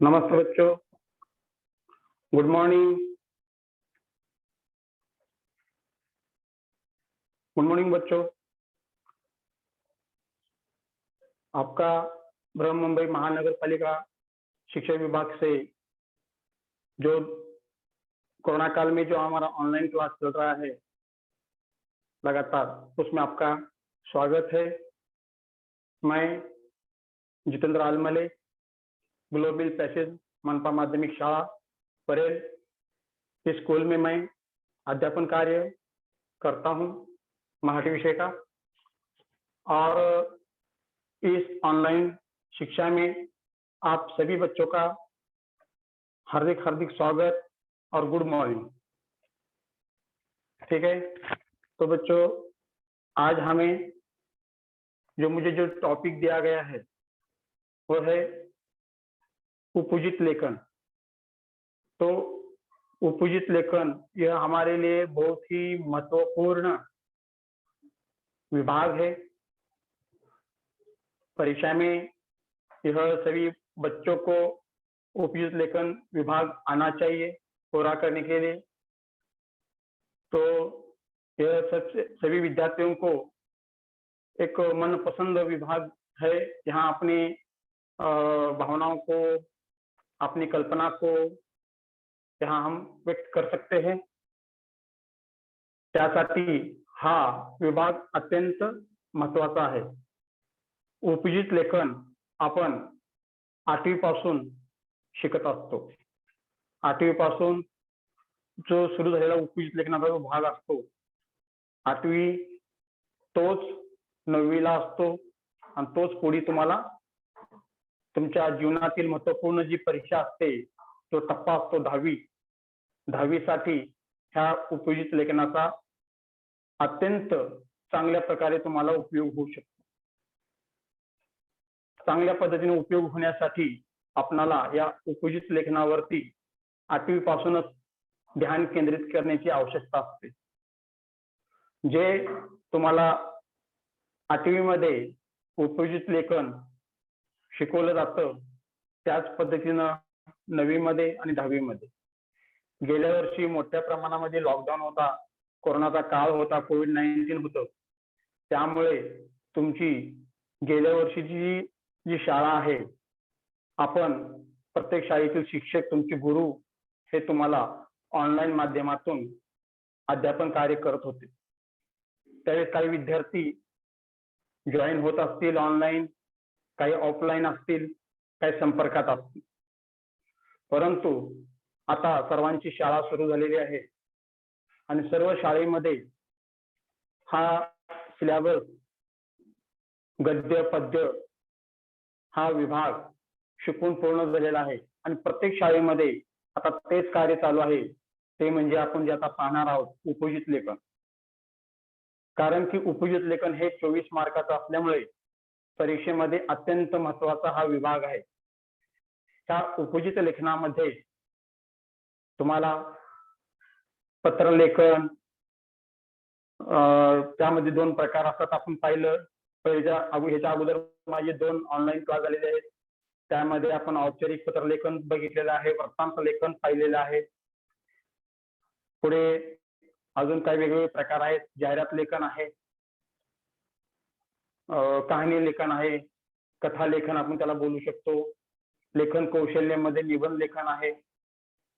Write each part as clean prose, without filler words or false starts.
नमस्ते बच्चों, good morning. Good morning बच्चों। आपका बृहन मुंबई महानगर पालिका शिक्षा विभाग से जो कोरोना काल में जो हमारा ऑनलाइन क्लास चल रहा है लगातार, उसमें आपका स्वागत है। मैं जितेंद्र आलमले, ग्लोबल पैसेज मनपा माध्यमिक शाला परेल, इस स्कूल में मैं अध्यापन कार्य करता हूं मराठी विषय का। और इस ऑनलाइन शिक्षा में आप सभी बच्चों का हार्दिक हार्दिक स्वागत और गुड मॉर्निंग। ठीक है, तो बच्चों आज हमें मुझे जो टॉपिक दिया गया है वो है उपयुजित लेखन। तो उपयुजित लेखन यह हमारे लिए बहुत ही महत्वपूर्ण विभाग है। परीक्षा में यह सभी बच्चों को उपयुक्त लेखन विभाग आना चाहिए पूरा करने के लिए। तो यह सभी विद्यार्थियों को एक मनपसंद विभाग है, जहाँ अपनी भावनाओं को, अपनी कल्पना को यहाँ हम व्यक्त कर सकते हैं। त्यासाठी हा विभाग अत्यंत महत्वाचा आहे। उपयुक्त लेखन आपण 8वी पासून शिकत असतो। 8वी पासून जो सुरू झालेला उपयुक्त लेखनाचा जो भाग असतो, 8वी तोच 9वीला असतो आणि तोच पुढे तुम्हाला तुमच्या जीवनातील महत्वपूर्ण जी परीक्षा असते, तो टप्पा असतो 10वी। 10वी साठी ह्या उपयुक्त लेखनाचा अत्यंत चांगल्या प्रकारे तुम्हाला उपयोग होऊ शकतो। चांगल्या पद्धतीने उपयोग होण्यासाठी आपणाला या उपयुक्त लेखनावरती 8वी पासूनच ध्यान केंद्रित करण्याची आवश्यकता असते। जे तुम्हाला 8वी मध्ये उपयुक्त लेखन शिकवलं जातं, त्याच पद्धतीनं 9वी मध्ये आणि 10वी मध्ये। गेल्या वर्षी मोठ्या प्रमाणामध्ये लॉकडाऊन होता, कोरोनाचा काळ होता, कोविड-19 होतं। त्यामुळे तुमची गेल्या वर्षीची जी शाळा आहे, आपण प्रत्येक शाळेतील शिक्षक, तुमचे गुरु हे तुम्हाला ऑनलाईन माध्यमातून अध्यापन कार्य करत होते। त्यावेळेस काही विद्यार्थी जॉईन होत असतील ऑनलाईन, काही ऑफलाईन असतील, काही संपर्कात असतील। परंतु आता सर्वांची शाळा सुरू झालेली आहे आणि सर्व शाळेमध्ये हा सिलेबस गद्य पद्य हा विभाग शिकून पूर्ण झालेला आहे आणि प्रत्येक शाळेमध्ये आता तेच कार्य चालू आहे, ते म्हणजे आपण जे आता पाहणार आहोत उपयुक्त लेखन। कारण की उपयुक्त लेखन हे 24 मार्काचं असल्यामुळे परीक्षेमध्ये अत्यंत महत्वाचा हा विभाग आहे। त्या उपयुक्त लेखनामध्ये तुम्हाला पत्रलेखन, त्यामध्ये 2 प्रकार असतात। आपण पाहिलं ह्याच्या अगोदर माझे 2 ऑनलाईन क्लास झालेले आहेत। त्यामध्ये आपण औपचारिक पत्रलेखन बघितलेलं आहे, वृत्तांत लेखन पाहिलेलं आहे। पुढे अजून काही वेगवेगळे प्रकार आहेत। जाहिरात लेखन आहे, कहाणी लेखन आहे, कथा लेखन आपण त्याला बोलू शकतो। लेखन कौशल्यामध्ये निबंध लेखन आहे।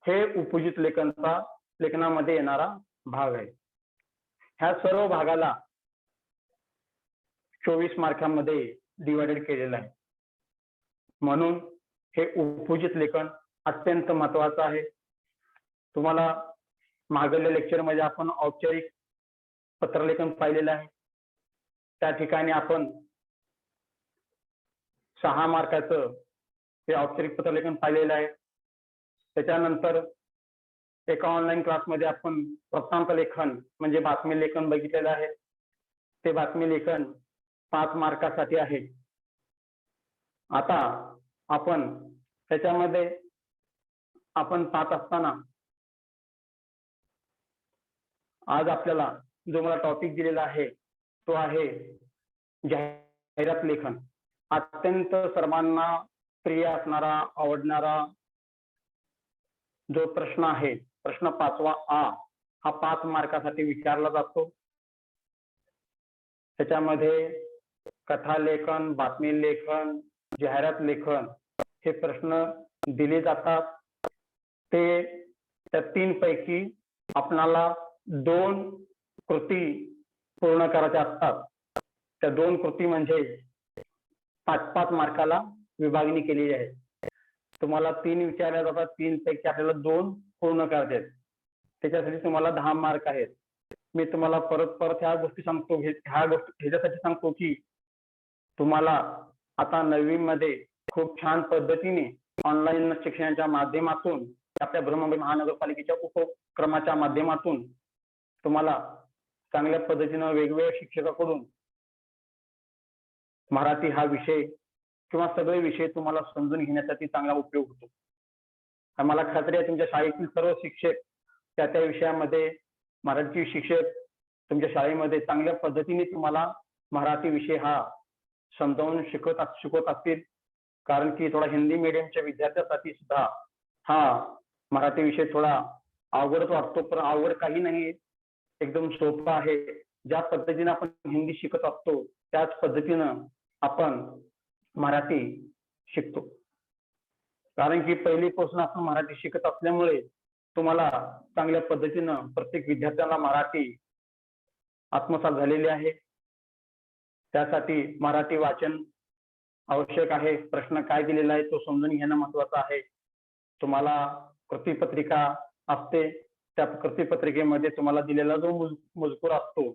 हे उपयुक्त लेखनामध्ये येणारा भाग आहे। ह्या सर्व भागाला 24 मार्कांमध्ये डिवाइडेड केलेलं आहे। म्हणून हे उपयुक्त लेखन अत्यंत महत्वाचं आहे। तुम्हाला मागील लेक्चरमध्ये आपण औपचारिक पत्रलेखन पाहिलेलं आहे। त्या ठिकाणी आपण 6 मार्काचं हे औपचारिक पत्रलेखन पाहिलेलं आहे। त्याच्यानंतर एका ऑनलाईन क्लासमध्ये आपण वृत्तांत लेखन म्हणजे बातमी लेखन बघितलेलं आहे। ते बातमी लेखन 5 मार्कासाठी आहे। आता आपण त्याच्यामध्ये आपण पाहत असताना आज आपल्याला जो मला टॉपिक दिलेला आहे तो आहे जाहिरात लेखन। अत्यंत सर्वांना प्रिय असणारा, आवडणारा जो प्रश्न आहे, प्रश्न 5वा आ, हा 5 मार्कासाठी विचारला जातो. त्याच्यामध्ये कथा लेखन, बातमी लेखन, जाहिरात लेखन हे प्रश्न दिले जातात. ते त्या 3 पैकी आपणाला 2 कृती पूर्ण करायच्या असतात. त्या 2 कृती म्हणजे 5-5 मार्काला विभागणी केलेली आहे. तुम्हाला 3 विचारल्या जातात, 3 पैकी आपल्याला 2 पूर्ण करायचे आहेत. त्याच्यासाठी तुम्हाला 10 मार्क आहेत. मी तुम्हाला परत ह्या गोष्टी सांगतो, ह्याच्यासाठी सांगतो की तुम्हाला आता 9वी मध्ये खूप छान पद्धतीने ऑनलाईन शिक्षणाच्या माध्यमातून, आपल्या ब्रह्ममुंबई महानगरपालिकेच्या उपक्रमाच्या माध्यमातून तुम्हाला चांगल्या पद्धतीनं वेगवेगळ्या शिक्षकाकडून मराठी हा विषय किंवा सगळे विषय तुम्हाला समजून घेण्यासाठी चांगला उपयोग होतो. मला खात्री आहे तुमच्या शाळेतील सर्व शिक्षक त्या विषयामध्ये, मराठी शिक्षक तुमच्या शाळेमध्ये चांगल्या पद्धतीने तुम्हाला मराठी विषय हा समजावून शिकवत असतील. कारण की थोडा हिंदी मीडियमच्या विद्यार्थ्यांसाठी सुद्धा हा मराठी विषय थोडा अवघडच वाटतो, पण अवघड काही नाही, एकदम सोपा आहे. ज्या पद्धतीने आपण हिंदी शिकत असतो त्याच पद्धतीनं आपण मराठी शिकतो. कारण की पहिलीपासून आपण मराठी शिकत असल्यामुळे तुम्हाला चांगल्या पद्धतीनं प्रत्येक विद्यार्थ्याला मराठी आत्मसात झालेली आहे. त्यासाठी मराठी वाचन आवश्यक आहे. प्रश्न काय दिलेला आहे तो समजून घेणं महत्वाचं आहे. तुम्हाला कृतीपत्रिका असते, त्या कृतीपत्रिकेमध्ये तुम्हाला दिलेला जो मजकूर असतो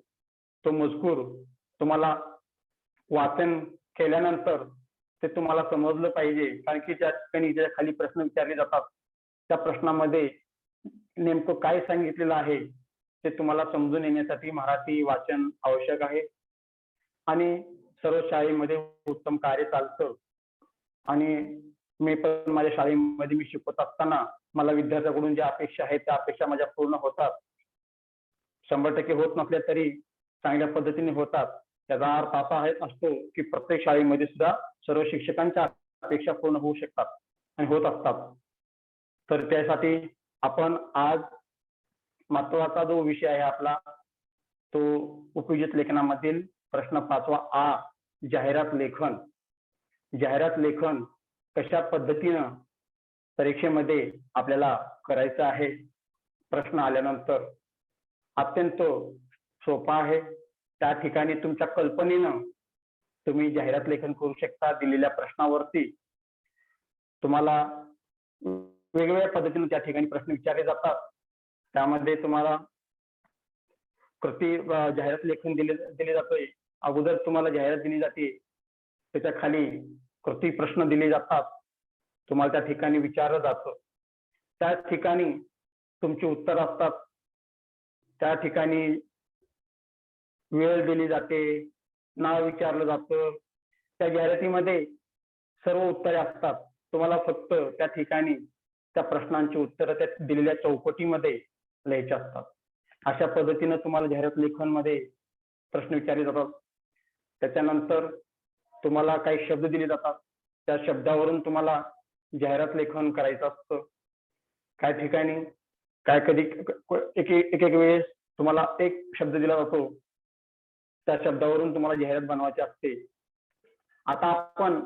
तो मजकूर तुम्हाला वाचन केल्यानंतर ते तुम्हाला समजलं पाहिजे. कारण की त्या ठिकाणी ज्या खाली प्रश्न विचारले जातात त्या प्रश्नामध्ये नेमकं काय सांगितलेलं आहे ते तुम्हाला समजून येण्यासाठी मराठी वाचन आवश्यक आहे. आणि सर्व शाळेमध्ये उत्तम कार्य चालतं. आणि मी पण माझ्या शाळेमध्ये मी शिकवत असताना मला विद्यार्थ्याकडून ज्या अपेक्षा आहेत त्या अपेक्षा माझ्या पूर्ण होतात. 100% होत नसल्या तरी चांगल्या पद्धतीने होतात. त्याचा अर्थ असा असतो की प्रत्येक शाळेमध्ये सुद्धा सर्व शिक्षकांच्या अपेक्षा पूर्ण होऊ शकतात आणि होत असतात. तर त्यासाठी आपण आज महत्वाचा जो विषय आहे आपला तो उपयोजित लेखनामधील प्रश्न 5वा आ, जाहिरात लेखन. जाहिरात लेखन कशा पद्धतीनं परीक्षेमध्ये आपल्याला करायचं आहे. प्रश्न आल्यानंतर अत्यंत सोपा आहे. त्या ठिकाणी तुमच्या कल्पनेनं तुम्ही जाहिरात लेखन करू शकता. दिलेल्या प्रश्नावरती तुम्हाला वेगवेगळ्या पद्धतीने त्या ठिकाणी प्रश्न विचारले जातात. त्यामध्ये तुम्हाला जाहिरात लेखन दिले जातोय. अगोदर तुम्हाला जाहिरात दिली जाते, त्याच्या खाली कृती प्रश्न दिले जातात, तुम्हाला त्या ठिकाणी विचारलं जातं. त्या ठिकाणी तुमची उत्तर असतात. त्या ठिकाणी वेळ दिली जाते, नाव विचारलं जातं. त्या जाहिरातीमध्ये सर्व उत्तरे असतात. तुम्हाला फक्त त्या ठिकाणी त्या प्रश्नांची उत्तरं त्या दिलेल्या चौकटीमध्ये लिहायची असतात. अशा पद्धतीनं तुम्हाला जाहिरात लेखन मध्ये प्रश्न विचारले जातात. त्याच्यानंतर तुम्हाला काही शब्द दिले जातात. त्या शब्दावरून तुम्हाला जाहिरात लेखन करायचं असतं. काय ठिकाणी काय कधी एक वेळेस तुम्हाला एक शब्द दिला जातो, त्या शब्दावरून तुम्हाला जाहिरात बनवायची असते. आता आपण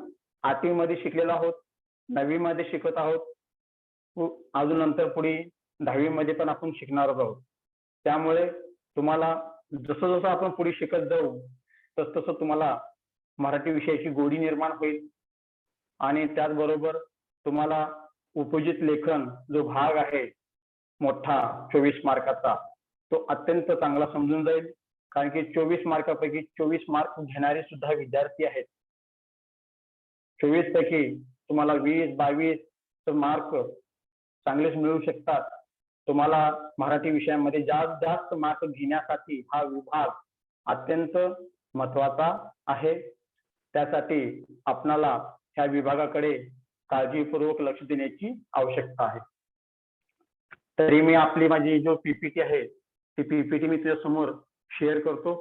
8वी मध्ये शिकलेलो आहोत, 9वी मध्ये शिकत आहोत, अजून नंतर पुढे 10वी मध्ये पण आपण शिकणार आहोत. त्यामुळे तुम्हाला जसं जसं आपण पुढे शिकत जाऊ तसं तुम्हाला मराठी विषयाची गोडी निर्माण होईल. आणि त्याचबरोबर तुम्हाला उपयोजित लेखन जो भाग आहे मोठा 24 मार्काचा तो अत्यंत चांगला समजून जाईल. कारण की 24 मार्कापैकी 24 मार्क घेणारे सुद्धा विद्यार्थी आहेत. 24 पैकी तुम्हाला 20-22 मार्क चांगलेच मिळू शकतात. तुम्हाला मराठी विषयामध्ये जास्त मार्क घेण्यासाठी हा विभाग अत्यंत महत्वाचा आहे. त्यासाठी आपणाला ह्या विभागाकडे काळजीपूर्वक लक्ष देण्याची आवश्यकता आहे. तरी मी माझी जो पीपीटी आहे ती पीपीटी मी तुझ्या समोर शेअर करतो.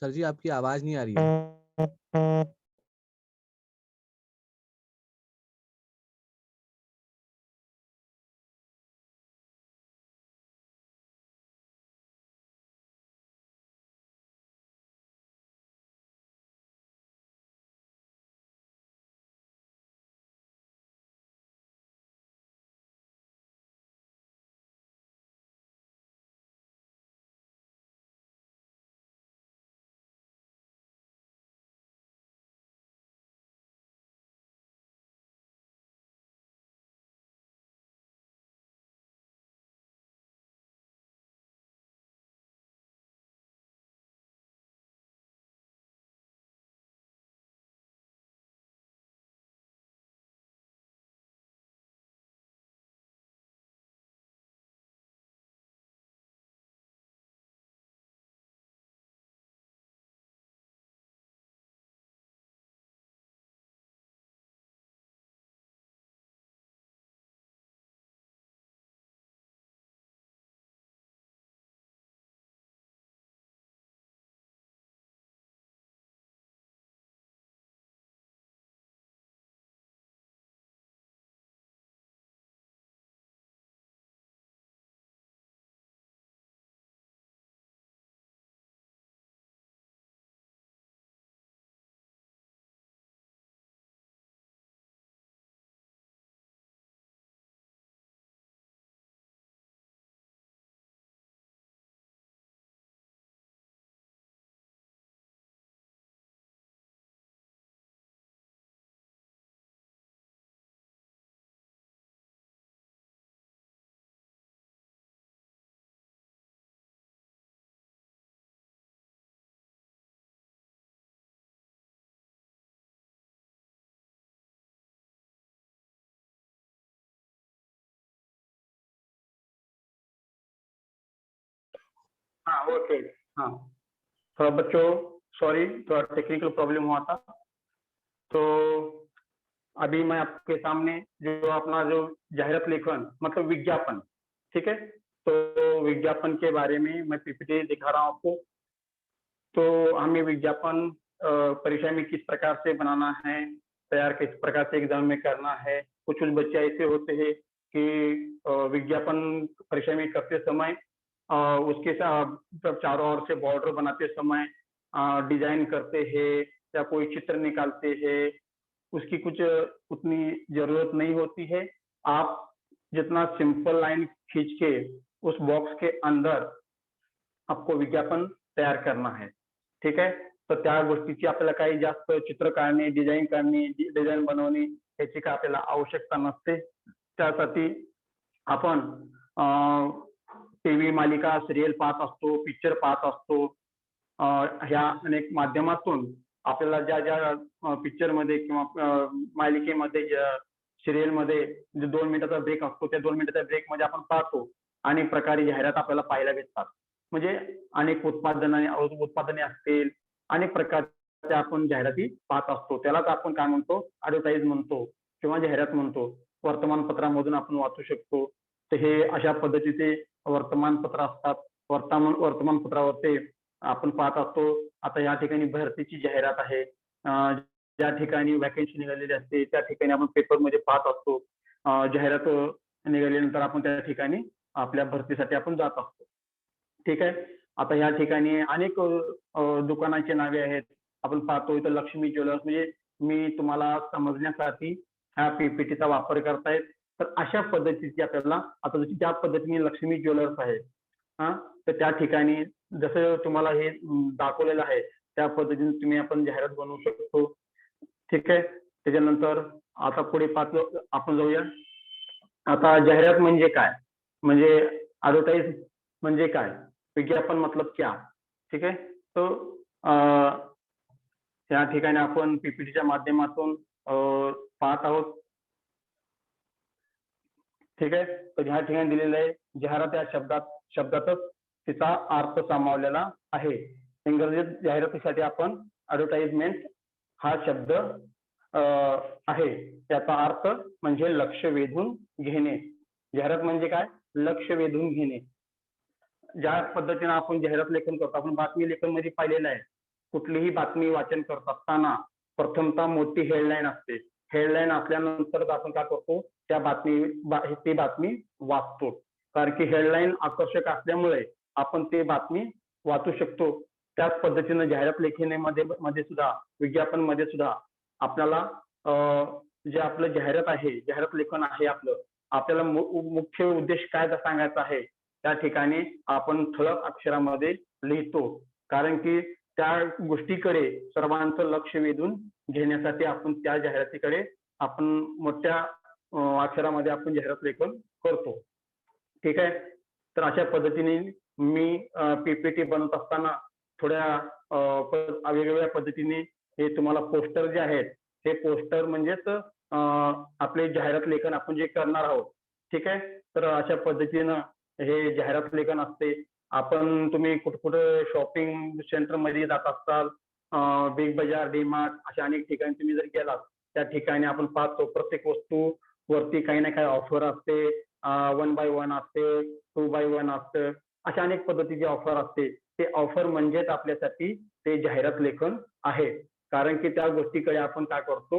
सर जी आपकी आवाज नहीं आ रही है। हाँ ओके। हाँ थोड़ा बच्चों सॉरी, थोड़ा टेक्निकल प्रॉब्लम हुआ था। तो अभी मैं आपके सामने जो अपना जो जाहिरात लेखन मतलब विज्ञापन, ठीक है, तो विज्ञापन के बारे में मैं पीपीटी दिखा रहा हूँ आपको। तो हमें विज्ञापन परीक्षा में किस प्रकार से बनाना है, तैयार किस प्रकार से एग्जाम में करना है। कुछ कुछ बच्चे ऐसे होते हैं कि विज्ञापन परीक्षा में करते समय उसके साथ चारों ओर से बॉर्डर बनाते समय डिजाइन करते हैं या कोई चित्र निकालते हैं, उसकी कुछ उतनी जरूरत नहीं होती है। आप जितना सिंपल लाइन खींच के उस बॉक्स के अंदर आपको विज्ञापन तयार करना है, ठीक आहे. तर त्या गोष्टीची आपल्याला काही जास्त चित्र काढणे, डिझाईन काढणे, डिझाईन बनवणे याची काय आपल्याला आवश्यकता नसते. त्यासाठी आपण टीव्ही मालिका सिरियल पाहत असतो, पिक्चर पाहत असतो. ह्या अनेक माध्यमातून आपल्याला ज्या ज्या पिक्चरमध्ये किंवा मालिकेमध्ये सिरियलमध्ये जो 2 मिनिटाचा ब्रेक असतो, त्या 2 मिनिटाच्या ब्रेकमध्ये आपण पाहतो. अनेक प्रकारे जाहिरात आपल्याला पाहायला भेटतात. म्हणजे अनेक उत्पादने असतील, अनेक प्रकारच्या आपण जाहिराती पाहत असतो. त्यालाच आपण काय म्हणतो, ॲडव्हर्टाइज म्हणतो किंवा जाहिरात म्हणतो. वर्तमानपत्रामधून आपण वाचू शकतो. तर हे अशा पद्धतीचे वर्तमानपत्र असतात. वर्तमानपत्रावर आपण पाहत असतो. आता या ठिकाणी भरतीची जाहिरात आहे. ज्या ठिकाणी वॅकन्सी निघालेली असते त्या ठिकाणी आपण पेपरमध्ये पाहत असतो. जाहिरात निघाल्यानंतर आपण त्या ठिकाणी आपल्या भरतीसाठी आपण जात असतो. ठीक आहे. आता या ठिकाणी अनेक दुकानांची नावे आहेत. आपण पाहतो इथं लक्ष्मी ज्वेलर्स, म्हणजे मी तुम्हाला समजण्यासाठी ह्या पीपीटीचा वापर करतायत. तर अशा पद्धतीची आपल्याला आता जशी ज्या पद्धतीने लक्ष्मी ज्वेलर्स आहे, तर त्या ठिकाणी जसं तुम्हाला हे दाखवलेलं आहे त्या पद्धतीने तुम्ही आपण जाहिरात बनवू शकतो. ठीक आहे. त्याच्यानंतर आता पुढे आपण जाऊया. आता जाहिरात म्हणजे काय, म्हणजे ॲडव्हर्टाइज म्हणजे काय, विज्ञापन मतलब क्या. ठीक आहे. तो त्या ठिकाणी आपण पीपीटीच्या माध्यमातून पाहत आहोत. ठीक आहे. तर ह्या ठिकाणी दिलेलं आहे जाहिरात या शब्दातच तिचा अर्थ सामावलेला आहे. इंग्रजीत जाहिरातीसाठी आपण ॲडव्हर्टाइजमेंट हा शब्द आहे. त्याचा अर्थ म्हणजे लक्ष वेधून घेणे. जाहिरात म्हणजे काय, लक्ष वेधून घेणे. ज्या पद्धतीने आपण जाहिरात लेखन करतो, आपण बातमी लेखन मध्ये पाहिलेलं आहे. कुठलीही बातमी वाचन करत असताना प्रथमतः मोठी हेडलाईन असते. हेडलाईन असल्यानंतर आपण काय करतो, ती बातमी वाचतो. कारण की हेडलाईन आकर्षक असल्यामुळे आपण ती बातमी वाचू शकतो. त्याच पद्धतीनं जाहिरात लेखनामध्ये सुद्धा, विज्ञापन मध्ये सुद्धा आपल्याला जे आपलं जाहिरात लेखन आहे आपल्याला मुख्य उद्देश काय सांगायचा आहे त्या ठिकाणी आपण ठळक अक्षरामध्ये लिहितो. कारण की त्या गोष्टीकडे सर्वांचं लक्ष वेधून घेण्यासाठी आपण त्या जाहिरातीकडे आपण मोठ्या अक्षरामध्ये आपण जाहिरात लेखन करतो. ठीक आहे. तर अशा पद्धतीने मी पीपीटी बनवत असताना थोड्या वेगवेगळ्या पद्धतीने हे तुम्हाला पोस्टर जे आहेत, हे पोस्टर म्हणजेच आपले जाहिरात लेखन आपण जे करणार आहोत. ठीक आहे. तर अशा पद्धतीनं हे जाहिरात लेखन असते. तुम्ही कुठे शॉपिंग सेंटर मध्ये जात असाल, बिग बाजार, डीमार्ट अशा अनेक ठिकाणी तुम्ही जर गेलात, त्या ठिकाणी आपण पाहतो प्रत्येक वस्तू वरती काही ना काही ऑफर असते. 1 by 1 असते, 2 by 1 असतं. अशा अनेक पद्धतीची ऑफर असते. ते ऑफर म्हणजेच आपल्यासाठी ते जाहिरात लेखन आहे. कारण की त्या गोष्टीकडे आपण काय करतो,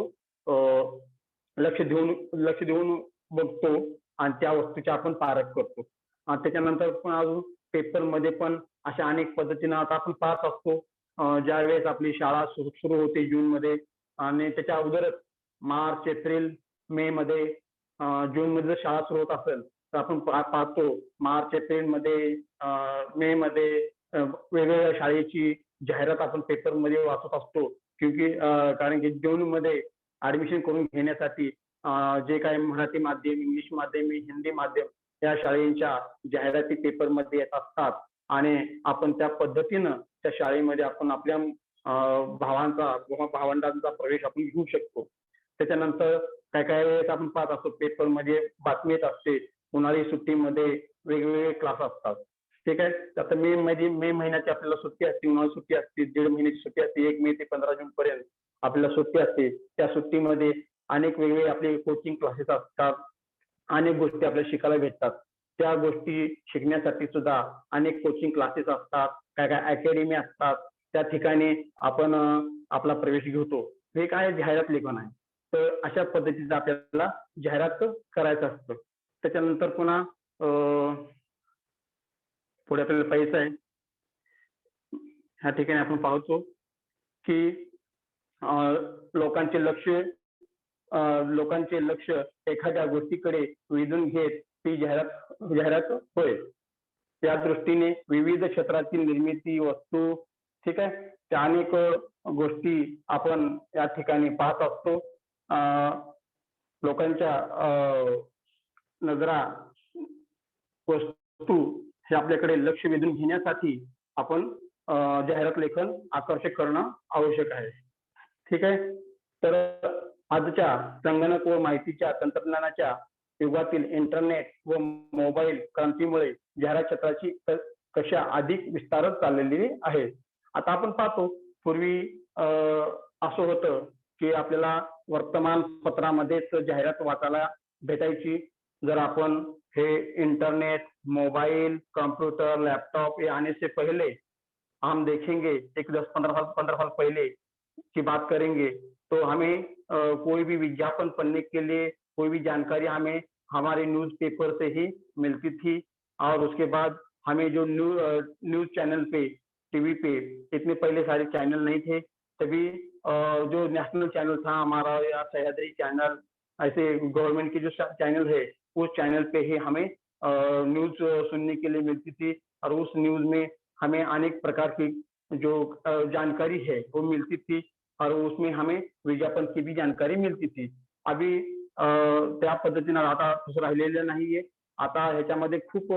लक्ष देऊन बघतो आणि त्या वस्तूची आपण पारख करतो. त्याच्यानंतर पण अजून पेपरमध्ये पण अशा अनेक पद्धतीनं आता आपण पाहत असतो. ज्यावेळेस आपली शाळा सुरू होते जूनमध्ये आणि त्याच्या अगोदरच मार्च, एप्रिल, मे मध्ये, जून मध्ये जर शाळा सुरू होत असेल तर आपण पाहतो मार्च, एप्रिल मध्ये, मे मध्ये वेगवेगळ्या शाळेची जाहिरात आपण पेपरमध्ये वाचत असतो. कारण की जून मध्ये ऍडमिशन करून घेण्यासाठी जे काही मराठी माध्यम, इंग्लिश माध्यम, हिंदी माध्यम या शाळेच्या जाहिराती पेपरमध्ये येत असतात आणि आपण त्या पद्धतीनं त्या शाळेमध्ये आपण आपल्या भावांचा किंवा भावंडांचा प्रवेश आपण घेऊ शकतो. त्याच्यानंतर काय वेळेस आपण पाहत असतो पेपरमध्ये बातमी येत असते, उन्हाळी सुट्टीमध्ये वेगवेगळे क्लास असतात. ठीक आहे. आता मे महिन्याची आपल्याला सुट्टी असते, उन्हाळी सुट्टी असते, 1.5 महिन्याची सुट्टी असते, 1 मे ते 15 जून पर्यंत आपल्याला सुट्टी असते. त्या सुट्टीमध्ये अनेक वेगवेगळे आपले कोचिंग क्लासेस असतात, अनेक गोष्टी आपल्याला शिकायला भेटतात. त्या गोष्टी शिकण्यासाठी सुद्धा अनेक कोचिंग क्लासेस असतात, काय अकॅडमी असतात. त्या ठिकाणी आपण आपला प्रवेश घेतो. हे काय जाहिरात लेखन आहे. तर अशा पद्धतीचं आपल्याला जाहिरात करायचं असतं. त्याच्यानंतर पुन्हा पुढे आपल्याला पाहायचं आहे. ह्या ठिकाणी आपण पाहतो की लोकांचे लक्ष एखाद्या गोष्टीकडे वेधून घेत ती जाहिरात होय. त्या दृष्टीने विविध क्षेत्रातील निर्मिती वस्तू, ठीक आहे, त्या अनेक गोष्टी आपण या ठिकाणी पाहत असतो. लोकांच्या नजरा वस्तू हे आपल्याकडे लक्ष वेधून घेण्यासाठी आपण जाहिरात लेखन आकर्षक करणं आवश्यक आहे. ठीक आहे. तर आजच्या संगणक व माहितीच्या तंत्रज्ञानाच्या युगातील इंटरनेट व मोबाईल क्रांतीमुळे जाहिरात क्षेत्राची कशा अधिक विस्तारत चाललेली आहे. आता आपण पाहतो पूर्वी असं होतं की आपल्याला वर्तमानपत्रामध्येच जाहिरात वाचायला भेटायची. जर आपण हे इंटरनेट, मोबाइल, कंप्यूटर, लैपटॉप ये आने से पहले हम देखेंगे, एक 10-15 साल पहले की बात करेंगे तो हमें कोई भी विज्ञापन पढ़ने के लिए कोई भी जानकारी हमें हमारे न्यूज़पेपर से ही मिलती थी। और उसके बाद हमें जो न्यूज़ चैनल पे, टीवी पे इतने पहले सारे चैनल नहीं थे, तभी जो नेशनल चैनल था हमारा या सह्याद्री चैनल, ऐसे गवर्नमेंट की जो चैनल है उस चैनल पे ही हमें न्यूज़ सुनने के लिए मिलती थी। और उस न्यूज़ में हमें अनेक प्रकार की जो जानकारी है वो मिलती थी और उसमें हमें विज्ञापन की भी जानकारी मिलती थी। अभी त्या पद्धतीनं आता तसं राहिलेलं नाहीये. आता ह्याच्यामध्ये खूप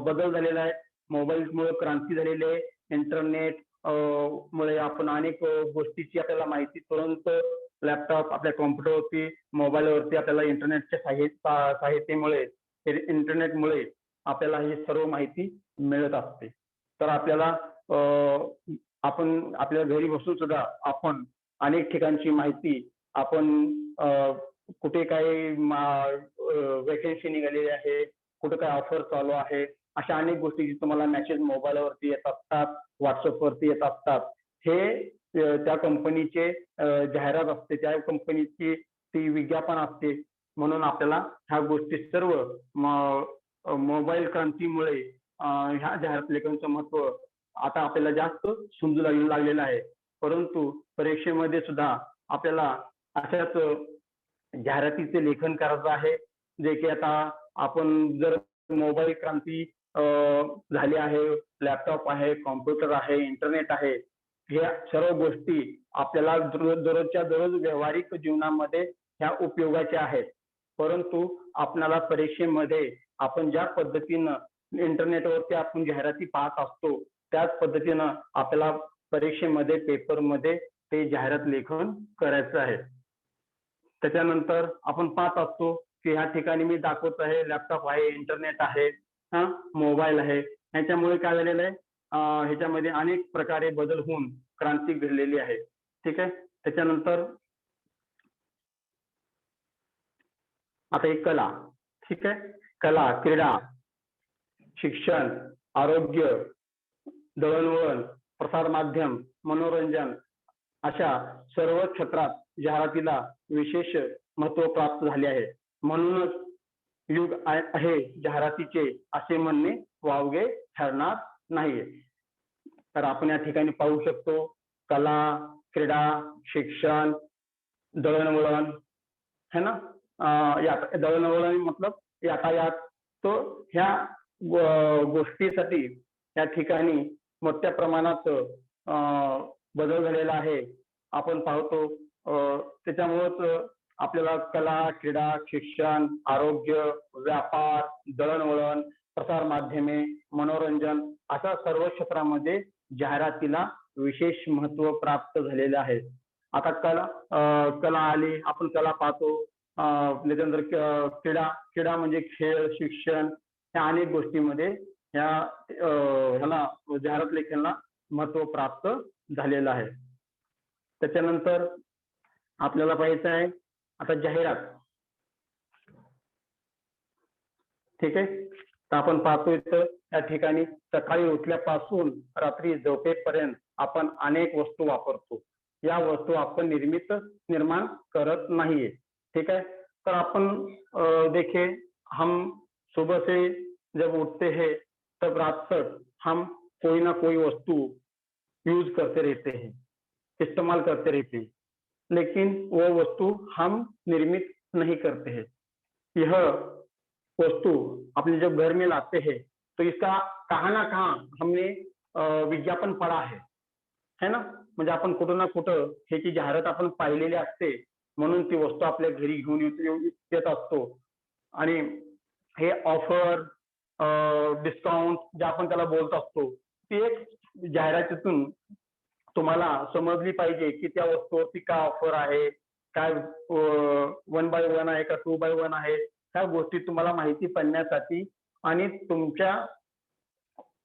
बदल झालेला आहे. मोबाईलमुळे क्रांती झालेली आहे. इंटरनेट मुळे आपण अनेक गोष्टीची आपल्याला माहिती तुरंत लॅपटॉप, आपल्या कॉम्प्युटरवरती, मोबाईलवरती आपल्याला इंटरनेटच्या सहाय्यतेमुळे, इंटरनेटमुळे आपल्याला ही सर्व माहिती मिळत असते. तर आपल्याला आपण आपल्या घरी बसून सुद्धा आपण अनेक ठिकाणची माहिती आपण कुठे काही वॅकन्सी निघालेली आहे, कुठे काय ऑफर चालू आहे, अशा अनेक गोष्टी की तुम्हाला मेसेज मोबाईलवरती येत असतात, व्हॉट्सअपवरती येत असतात. हे त्या कंपनीचे जाहिरात असते, त्या कंपनीची ती विज्ञापन असते. म्हणून आपल्याला ह्या गोष्टी सर्व मोबाईल क्रांतीमुळे ह्या जाहिरात लेखनाचं महत्व आता आपल्याला जास्त समजू लागलेलं आहे. परंतु परीक्षेमध्ये सुद्धा आपल्याला अशाच जाहिरातीचे लेखन करायचं आहे, जे की आता आपण जर मोबाईल क्रांती झाली आहे, लॅपटॉप आहे, कॉम्प्युटर आहे, इंटरनेट आहे, ह्या सर्व गोष्टी आपल्याला दररोजच्या दररोज व्यावहारिक जीवनामध्ये ह्या उपयोगाच्या आहेत. परंतु आपल्याला परीक्षेमध्ये आपण ज्या पद्धतीनं इंटरनेटवरती आपण जाहिराती पाहत असतो, त्याच पद्धतीनं आपल्याला परीक्षेमध्ये पेपरमध्ये ते जाहिरात लेखन करायचं आहे. त्याच्यानंतर आपण पाहत असतो की ह्या ठिकाणी मी दाखवत आहे लॅपटॉप आहे, इंटरनेट आहे, मोबाईल आहे. ह्याच्यामुळे काय झालेलं आहे, ह्याच्यामध्ये अनेक प्रकारे बदल होऊन क्रांती घडलेली आहे. ठीक आहे. त्याच्यानंतर आता एक कला, ठीक आहे. कला, क्रीडा, शिक्षण, आरोग्य, दळणवळण, प्रसार माध्यम, मनोरंजन अशा सर्व क्षेत्रात जाहिरातीला विशेष महत्व प्राप्त झाले आहे. म्हणूनच युग आहे जाहिरातीचे असे म्हणणे वावगे ठरणार नाहीये. तर आपण या ठिकाणी पाहू शकतो कला, क्रीडा, शिक्षण, दळणवळण है ना, दळणवळण मतलब यातायात. तो ह्या गोष्टीसाठी या ठिकाणी मोठ्या प्रमाणात बदल झालेला आहे. आपण पाहतो त्याच्यामुळेच आपल्याला कला, क्रीडा, शिक्षण, आरोग्य, व्यापार, दळणवळण, प्रसार माध्यमे, मनोरंजन अशा सर्व क्षेत्रामध्ये जाहिरातीला विशेष महत्व प्राप्त झालेले आहे. आता कला आली, आपण कला पाहतो. त्याच्यानंतर क्रीडा म्हणजे खेळ, शिक्षण, ह्या अनेक गोष्टीमध्ये ह्याला जाहिरात लेखनाला महत्व प्राप्त झालेलं आहे. त्याच्यानंतर आपल्याला पाहायचं आहे आता जाहिरात. ठीक आहे. तर आपण पाहतो इथं या ठिकाणी सकाळी उठल्यापासून रात्री झोपेपर्यंत आपण अनेक वस्तू वापरतो. या वस्तू आपण निर्माण करत नाहीये. ठीक है. तो अपन देखे हम सुबह से जब उठते हैं तब रात तक हम कोई ना कोई वस्तु यूज करते रहते हैं, इस्तेमाल करते रहते हैं, लेकिन वो वस्तु हम निर्मित नहीं करते हैं. यह वस्तु अपने जब घर में लाते हैं तो इसका कहाँ ना कहाँ हमने विज्ञापन पढ़ा है ना. म्हणजे आपण कुठं ना कुठं ह्याची जाहिरात आपण पाहिलेली असते, म्हणून ती वस्तू आपल्या घरी घेऊन येत असतो. आणि हे ऑफर, डिस्काउंट जे आपण त्याला बोलत असतो, ती एक जाहिरातीतून तुम्हाला समजली पाहिजे की त्या वस्तूवरती काय ऑफर आहे, काय 1/1 आहे का 2/1 आहे. ह्या गोष्टी तुम्हाला माहिती पडण्यासाठी आणि तुमच्या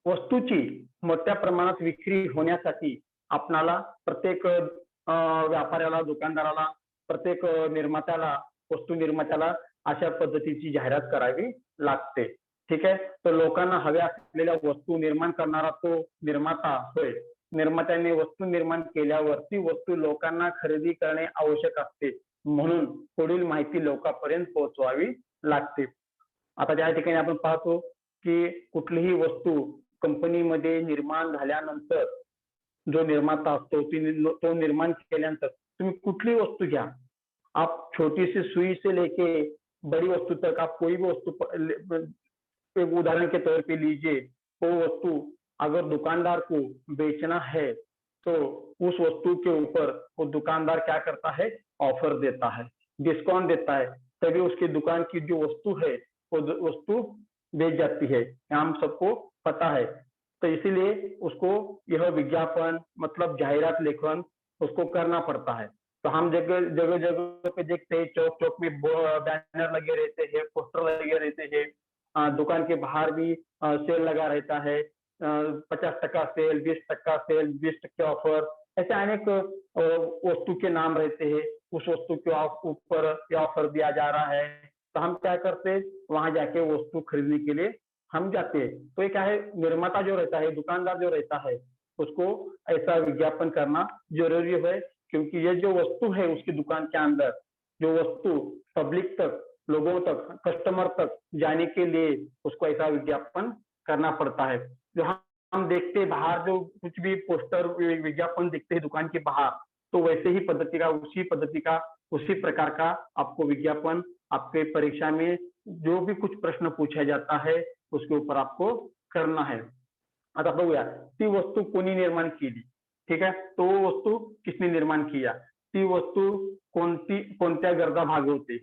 वस्तूची मोठ्या प्रमाणात विक्री होण्यासाठी आपणाला प्रत्येक व्यापाऱ्याला, दुकानदाराला, प्रत्येक निर्मात्याला, वस्तू निर्मात्याला अशा पद्धतीची जाहिरात करावी लागते. ठीक आहे. तर लोकांना हव्या असलेल्या वस्तू निर्माण करणारा तो निर्माता होय. निर्मात्याने वस्तू निर्माण केल्यावर ती वस्तू लोकांना खरेदी करणे आवश्यक असते, म्हणून पुढील माहिती लोकांपर्यंत पोहोचवावी लागते. आता त्या ठिकाणी आपण पाहतो की कुठलीही वस्तू कंपनीमध्ये निर्माण झाल्यानंतर जो निर्माता असतो तो निर्माण केल्यानंतर तुम्ही कुठली वस्तू घ्या, आप छोटी सी सुई से लेके बड़ी वस्तु तक आप कोई भी वस्तु, एक उदाहरण के तौर पे लीजिए, वो वस्तु अगर दुकानदार को बेचना है तो उस वस्तु के ऊपर वो दुकानदार क्या करता है, ऑफर देता है, डिस्काउंट देता है, तभी उसकी दुकान की जो वस्तु है वो वस्तु बेच जाती है. हम सबको पता है. तो इसीलिए उसको यह विज्ञापन मतलब जाहिरात लेखन उसको करना पड़ता है. तो हम जगह जगह पे देखते हैं, चौक चौक में बैनर लगे रहते हैं, पोस्टर लगे रहते हैं, दुकान के बाहर भी सेल लगा रहता है, 50% सेल, 20% सेल, 20% ऑफर, ऐसे अनेक वस्तु के नाम रहते हैं. उस वस्तु के ऊपर ये ऑफर दिया जा रहा है. तो हम क्या करते हैं, वहां जाके वस्तु खरीदने के लिए हम जाते हैं तो ये क्या है, निर्माता जो रहता है, दुकानदार जो रहता है, उसको ऐसा विज्ञापन करना जरूरी है, क्योंकि ये जो वस्तु है उसकी दुकान के अंदर, जो वस्तु पब्लिक तक, लोगों तक, कस्टमर तक जाने के लिए उसको ऐसा विज्ञापन करना पड़ता है। जो हम देखते हैं बाहर, जो कुछ भी पोस्टर विज्ञापन देखते हैं दुकान के बाहर, तो वैसे ही पद्धति का, उसी पद्धति का, उसी प्रकार का आपको विज्ञापन आपके परीक्षा में जो भी कुछ प्रश्न पूछा जाता है उसके ऊपर आपको करना है। आता बघूया, ती वस्तू कोणी निर्माण केली, ठीक आहे, तो वस्तू किसने निर्माण किया, ती वस्तू कोणती, कोणत्या गरजा भागवते,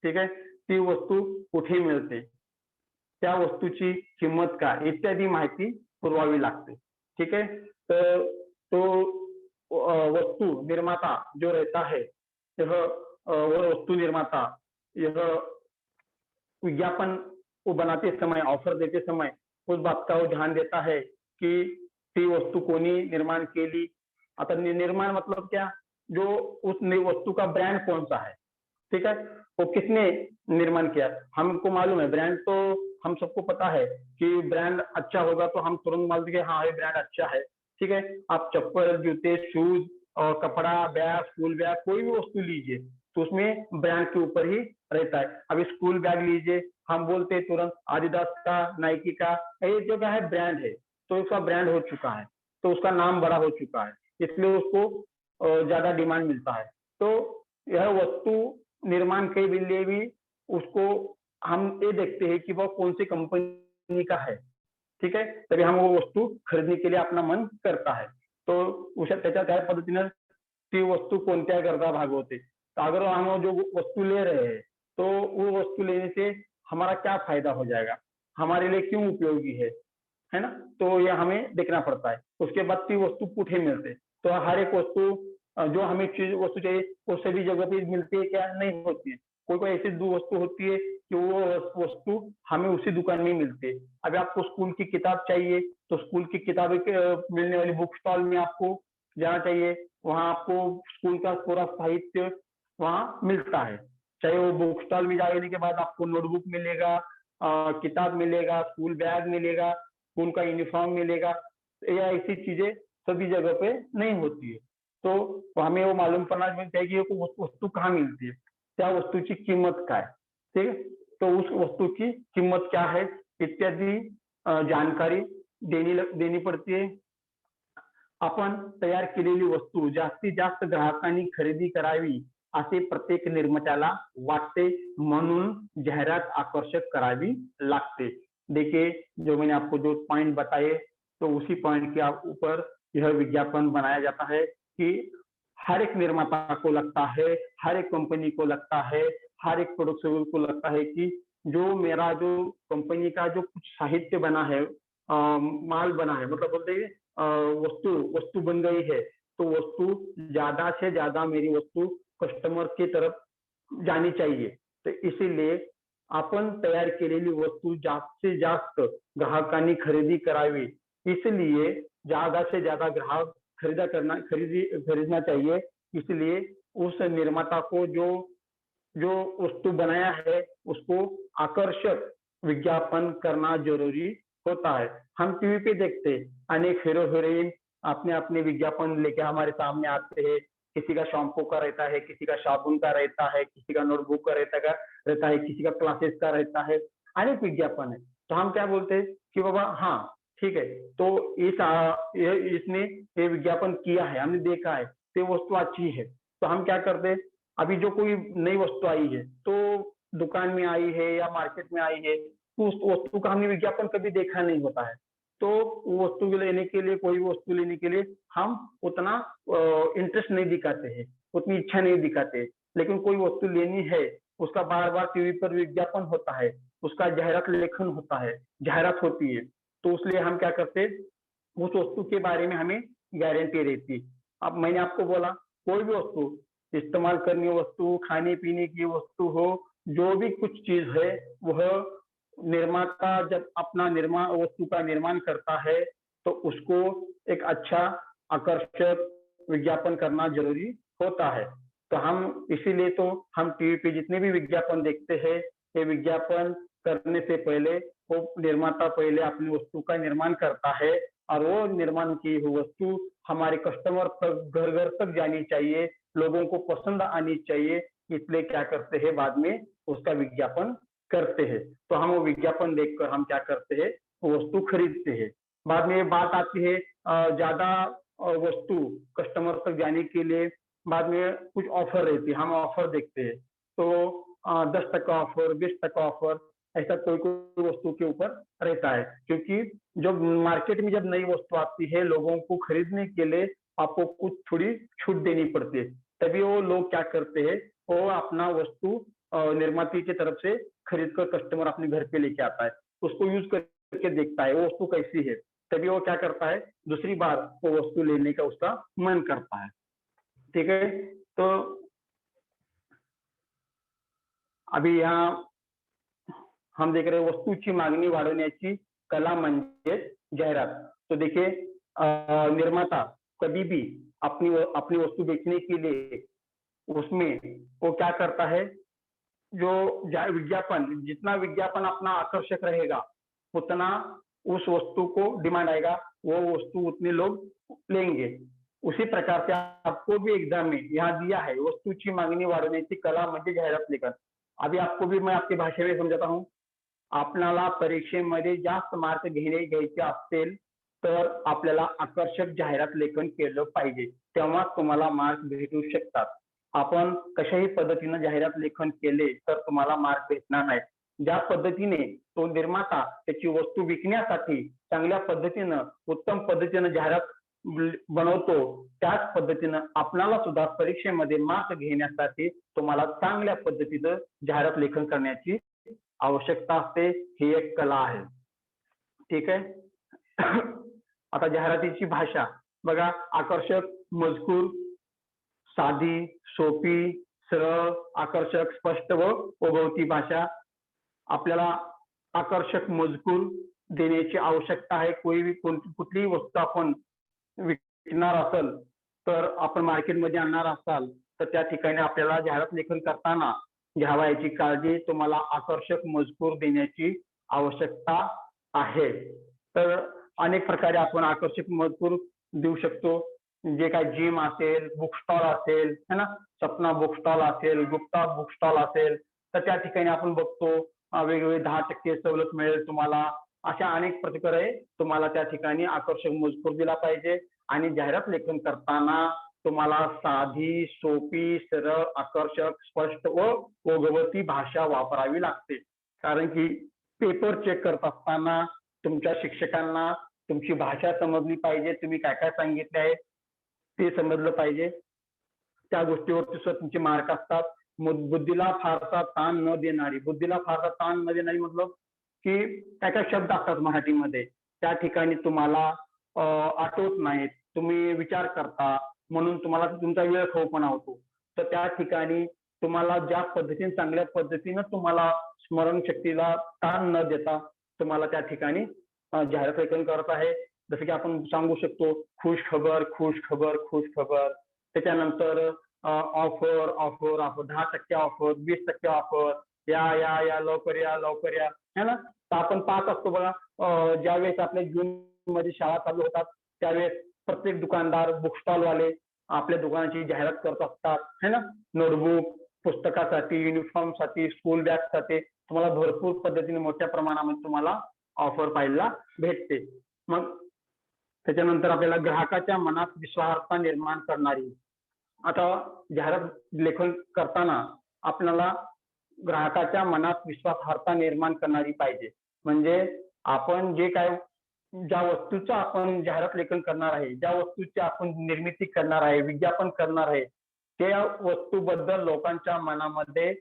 ठीक आहे, ती वस्तू कुठे मिळते, त्या वस्तूची किंमत काय, इत्यादी माहिती पुरवावी लागते, ठीक है। तर तो वस्तु निर्माता जो रहता है, यह वो वस्तु निर्माता यह विज्ञापन को बनाते समय, ऑफर देते समय उस बात का वो ध्यान देता है कि ती वस्तु कोणी निर्माण केली। आता निर्माण मतलब क्या, जो उस वस्तु का ब्रांड कौन सा है, ठीक है, वो किसने निर्माण किया। हमको मालूम है ब्रांड, तो हम सबको पता है कि ब्रांड अच्छा होगा तो हम तुरंत मान लेंगे हाँ ये ब्रांड अच्छा है, ठीक है। आप चप्पल, जूते, शूज और कपड़ा, बैग, स्कूल बैग, कोई भी वस्तु लीजिए तो उसमें ब्रांड के ऊपर ही रहता है। अभी स्कूल बैग लीजिए, हम बोलते हैं तुरंत आदिदास का, नाइकी का, ये जो क्या है ब्रांड है, तो उसका ब्रांड हो चुका है, तो उसका नाम बड़ा हो चुका है, इसलिए उसको ज्यादा डिमांड मिलता है। तो यह वस्तु निर्माण के लिए भी उसको हम ये देखते हैं कि वह कौन सी कंपनी का है, ठीक है, तभी हम वो वस्तू खरीदने के लिए अपना मन करता है। तो त्याच्या त्या पद्धतीने ती वस्तू कोणत्या गरजा भागवते। तो अगर हम जो वस्तू ले रहे हैं तो वो वस्तू लेने से हमारा क्या फायदा हो जाएगा, हमारे लिए क्यों उपयोगी है ना, तो ये हमें देखना पड़ता है। उसके बाद ती वस्तू कुठे मिलते, तो हर एक वस्तु जो हमें चीज वस्तु चाहिए वो सभी जगह पे मिलती है क्या, नहीं होती है। कोई कोई ऐसी दो वस्तु होती है कि वो वस्तु हमें उसी दुकान में मिलती है। अभी आपको स्कूल की किताब चाहिए तो स्कूल की किताबें मिलने वाली बुक स्टॉल में आपको जाना चाहिए, वहाँ आपको स्कूल का पूरा साहित्य वहाँ मिलता है। चाहे वो बुक स्टॉल में जाने के बाद आपको नोटबुक मिलेगा, किताब मिलेगा, स्कूल बैग मिलेगा, स्कूल का यूनिफॉर्म मिलेगा, या ऐसी चीजें सभी जगह पे नहीं होती है। तो हमें वो मालूम पड़ना चाहिए कि वो वस्तू कहाँ मिलती है, त्या वस्तूची किंमत काय, ठीक है, तो उस वस्तू की किंमत क्या है इत्यादि जानकारी देनी पडते। आपण तयार केलेली वस्तू जास्तीत जास्त ग्राहकांनी खरेदी करावी असे प्रत्येक निर्मात्याला वाटते, म्हणून जाहिरात आकर्षक करावी लागते। देखिए, जो मैंने आपको जो पॉइंट बताए तो उसी पॉइंट के ऊपर यह विज्ञापन बनाया जाता है कि हर एक निर्माता को लगता है, हर एक कंपनी को लगता है, हर एक प्रोडक्शन को लगता है कि जो मेरा जो कंपनी का जो कुछ साहित्य बना है, माल बना है, मतलब बोलते हैं वस्तु वस्तु बन गई है, तो वस्तु ज्यादा से ज्यादा मेरी वस्तु कस्टमर की तरफ जानी चाहिए। तो इसीलिए आपण तयार केलेली वस्तू जास्तीत जास्त ग्राहकांनी खरेदी करावी, इसलिए ज्यादा से ज्यादा ग्राहक खरीदना चाहिए। इसलिए उस निर्माता को जो जो वस्तु बनाया है उसको आकर्षक विज्ञापन करना जरूरी होता है। हम टीवी पे देखते अनेक हीरो हीरोइन अपने अपने विज्ञापन लेके हमारे सामने आते हैं। किसी का शैम्पू का रहता है, किसी का साबुन का रहता है, किसी का नोटबुक का रहता है, किसी का क्लासेस का रहता है, अनेक विज्ञापन है। तो हम क्या बोलते हैं कि बाबा हाँ ठीक है, तो इसने ये विज्ञापन किया है, हमने देखा है, तो वस्तु अच्छी है। तो हम क्या करते हैं, अभी जो कोई नई वस्तु आई है तो दुकान में आई है या मार्केट में आई है, तो उस वस्तु का हमने विज्ञापन कभी देखा नहीं होता है। तो वो वस्तु लेने के लिए, कोई भी वस्तु लेने के लिए हम उतना इंटरेस्ट नहीं दिखाते हैं, उतनी इच्छा नहीं दिखाते। लेकिन कोई वस्तु लेनी है, उसका बार बार टीवी पर विज्ञापन होता है, उसका जाहिरात लेखन होता है, जाहिरात होती है, तो इसलिए हम क्या करते हैं, उस वस्तु के बारे में हमें गारंटी रहती है। अब मैंने आपको बोला कोई भी वस्तु, इस्तेमाल करनी वस्तु, खाने पीने की वस्तु हो, जो भी कुछ चीज है, वह निर्माता जब अपना वस्तु का निर्माण करता है तो उसको एक अच्छा आकर्षक विज्ञापन करना जरूरी होता है। तो हम इसीलिए तो हम टीवी पे जितने भी विज्ञापन देखते हैं, ये विज्ञापन करने से पहले वो निर्माता पहले अपनी वस्तु का निर्माण करता है और वो निर्माण की हुई वस्तु हमारे कस्टमर तक, घर घर तक जानी चाहिए, लोगों को पसंद आनी चाहिए। इसलिए क्या करते हैं, बाद में उसका विज्ञापन करते हैं। तो हम वो विज्ञापन देखकर हम क्या करते हैं, वो वस्तु खरीदते हैं। बाद में ये बात आती है ज्यादा वस्तु कस्टमर तक जाने के लिए बाद में कुछ ऑफर रहती है, हम ऑफर देखते हैं। तो 10% ऑफर, 20% ऑफर, ऐसा कोई कोई वस्तु के ऊपर रहता है। क्योंकि जब मार्केट में जब नई वस्तु आती है, लोगों को खरीदने के लिए आपको कुछ थोड़ी छूट देनी पड़ती है। तभी वो लोग क्या करते हैं, वो अपना वस्तु निर्माता की तरफ से खरीद कर कस्टमर अपने घर पे लेके आता है, उसको यूज करके देखता है वो वस्तु कैसी है। तभी वो क्या करता है, दूसरी बार वो वस्तु लेने का उसका मन करता है। ठीक है। तो अभी यहाँ हम देख रहे हैं वस्तूची मागणी वाढवण्याची कला म्हणजे जाहिरात। तो देखिए निर्माता कभी भी अपनी अपनी वस्तु बेचने के लिए उसमें वो क्या करता है, जो विज्ञापन, जितना विज्ञापन अपना आकर्षक रहेगा उतना उस वस्तु को डिमांड आएगा, वो वस्तु उतने लोग लेंगे। उसी प्रकार से आपको भी एग्जाम में यहाँ दिया है वस्तूची मागणी वाढवण्याची कला म्हणजे जाहिरात लेखन। अभी आपको भी मैं आपकी भाषा में समझाता हूँ। आपल्याला परीक्षेमध्ये जास्त मार्क घ्यायचे असतील तर आपल्याला आकर्षक जाहिरात लेखन केलं पाहिजे, तेव्हा तुम्हाला मार्क भेटू शकतात। आपण कशाही पद्धतीने जाहिरात लेखन केले तर तुम्हाला मार्क भेटणार नाही। ज्या पद्धतीने तो निर्माता त्याची वस्तू विकण्यासाठी चांगल्या पद्धतीनं, उत्तम पद्धतीने जाहिरात बनवतो, त्याच पद्धतीनं आपल्याला सुद्धा परीक्षेमध्ये मार्क घेण्यासाठी तुम्हाला चांगल्या पद्धतीनं जाहिरात लेखन करण्याची आवश्यकता असते। ही एक कला आहे। ठीक आहे। आता जाहिरातीची भाषा बघा, आकर्षक मजकूर, साधी, सोपी, सरळ, आकर्षक, स्पष्ट व ओघवती भाषा। आपल्याला आकर्षक मजकूर देण्याची आवश्यकता आहे। कुठलीही वस्तू आपण विकणार असेल तर आपण मार्केटमध्ये आणणार असाल तर त्या ठिकाणी आपल्याला जाहिरात लेखन करताना घ्यावयाची काळजी, तुम्हाला आकर्षक मजकूर देण्याची आवश्यकता आहे। तर अनेक प्रकारे आपण आकर्षक मजकूर देऊ शकतो। जे काय जिम असेल, बुक स्टॉल असेल, है ना, सपना बुक स्टॉल असेल, गुप्ता बुक स्टॉल असेल, तर त्या ठिकाणी आपण बघतो वेगवेगळे 10% सवलत मिळेल तुम्हाला। अशा अनेक प्रकारे तुम्हाला त्या ठिकाणी आकर्षक मजकूर दिला पाहिजे। आणि जाहिरात लेखन करताना तुम्हाला साधी, सोपी, सरळ, आकर्षक, स्पष्ट व ओघवती भाषा वापरावी लागते। कारण की पेपर चेक करत असताना तुमच्या शिक्षकांना तुमची भाषा समजली पाहिजे, तुम्ही काय काय सांगितले आहे ते समजलं पाहिजे। त्या गोष्टीवरती सुद्धा तुमचे मार्क असतात। बुद्धीला फारसा ताण न देणारी, बुद्धीला फारसा ताण न देणारी मतलब की काय काय शब्द असतात मराठीमध्ये, त्या ठिकाणी तुम्हाला आठवत नाहीत, तुम्ही विचार करता, म्हणून तुम्हाला तुमचा वेळ खाऊपणा होतो। तर त्या ठिकाणी तुम्हाला ज्या पद्धतीने, चांगल्या पद्धतीने तुम्हाला स्मरणशक्तीला ताण न देता तुम्हाला त्या ठिकाणी जाहिरात लेखन करत आहे। जसं की आपण सांगू शकतो खुश खबर, खुश खबर, खुश खबर। त्याच्यानंतर offer offer offer, 10% offer, 20% offer, या या या लवकर या लवकर या, है ना। तर आपण पाहत असतो बघा, ज्यावेळेस आपल्या जून मध्ये शाळा चालू होतात त्यावेळेस प्रत्येक दुकानदार, बुक स्टॉल वाले आपल्या दुकानाची जाहिरात करत असतात, है ना। नोटबुक, पुस्तकासाठी, युनिफॉर्मसाठी, स्कूल बॅगसाठी तुम्हाला भरपूर पद्धतीने मोठ्या प्रमाणामध्ये तुम्हाला ऑफर पाहायला भेटते। मग त्याच्यानंतर आपल्याला ग्राहकाच्या मनात विश्वासार्हता निर्माण करणारी, आता जाहिरात लेखन करताना आपल्याला ग्राहकाच्या मनात विश्वासार्हता निर्माण करणारी पाहिजे। म्हणजे आपण जे काय, ज्या वस्तूचं आपण जाहिरात लेखन करणार आहे, ज्या वस्तूची आपण निर्मिती करणार आहे, विज्ञापन करणार आहे, त्या वस्तूबद्दल लोकांच्या मनामध्ये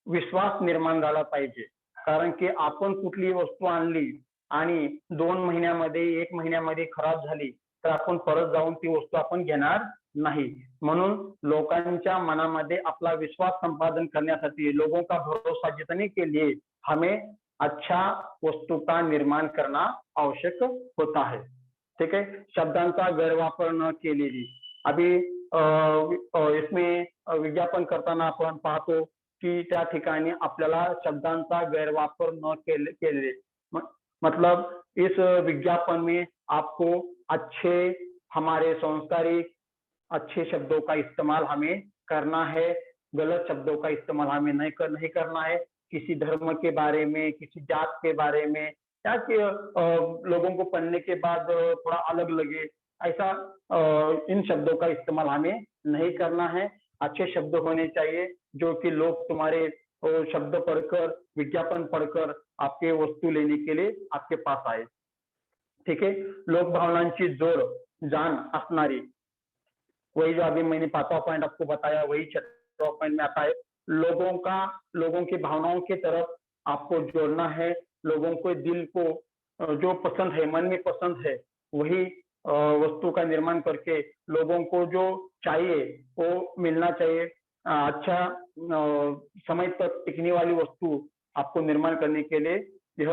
विश्वास निर्माण झाला पाहिजे। कारण की आपण कुठलीही वस्तू आणली आणि 2 महिन्यामध्ये, 1 महिन्यामध्ये खराब झाली तर आपण परत जाऊन ती वस्तू आपण घेणार नहीं। म्हणून लोकांच्या मनामध्ये आपला विश्वास संपादन करण्यासाठी, लोगों का भरोसा जीतने के लिए हमें अच्छा वस्तु का निर्माण करना आवश्यक होता है। ठीक है। शब्दांचा गैरवापर न केलेली, अभी इसमें विज्ञापन करताना आपण पाहतो की त्या ठिकाणी आपल्याला शब्दांचा गैरवापर न केले, मतलब इस विज्ञापन में आपको अच्छे, हमारे सांस्कृतिक अच्छे शब्दों का इस्तेमाल हमें करना है, गलत शब्दों का इस्तेमाल हमें नहीं करना है। किसी धर्म के बारे में, किसी जात के बारे में, या कि लोगों को पढ़ने के बाद थोड़ा अलग लगे, ऐसा इन शब्दों का इस्तेमाल हमें नहीं करना है। अच्छे शब्द होने चाहिए जो कि लोग तुम्हारे शब्द पढ़कर, विज्ञापन पढ़कर आपके वस्तू लेने के लिए आपके पास आए। ठीक है, लोक भावनांची जोड जाण असणारी, वही जो अभी मैंने 5वां पॉइंट आपको बताया, वही 6वां पॉइंट में आता है। लोगों की भावनाओं की तरफ आपको जोड़ना है। लोगों को दिल को जो पसंद है, मन में पसंद है, वही वस्तु का निर्माण करके लोगों को जो चाहिए वो मिलना चाहिए। अच्छा समय तक टिकने वाली वस्तु आपको निर्माण करने के लिए यह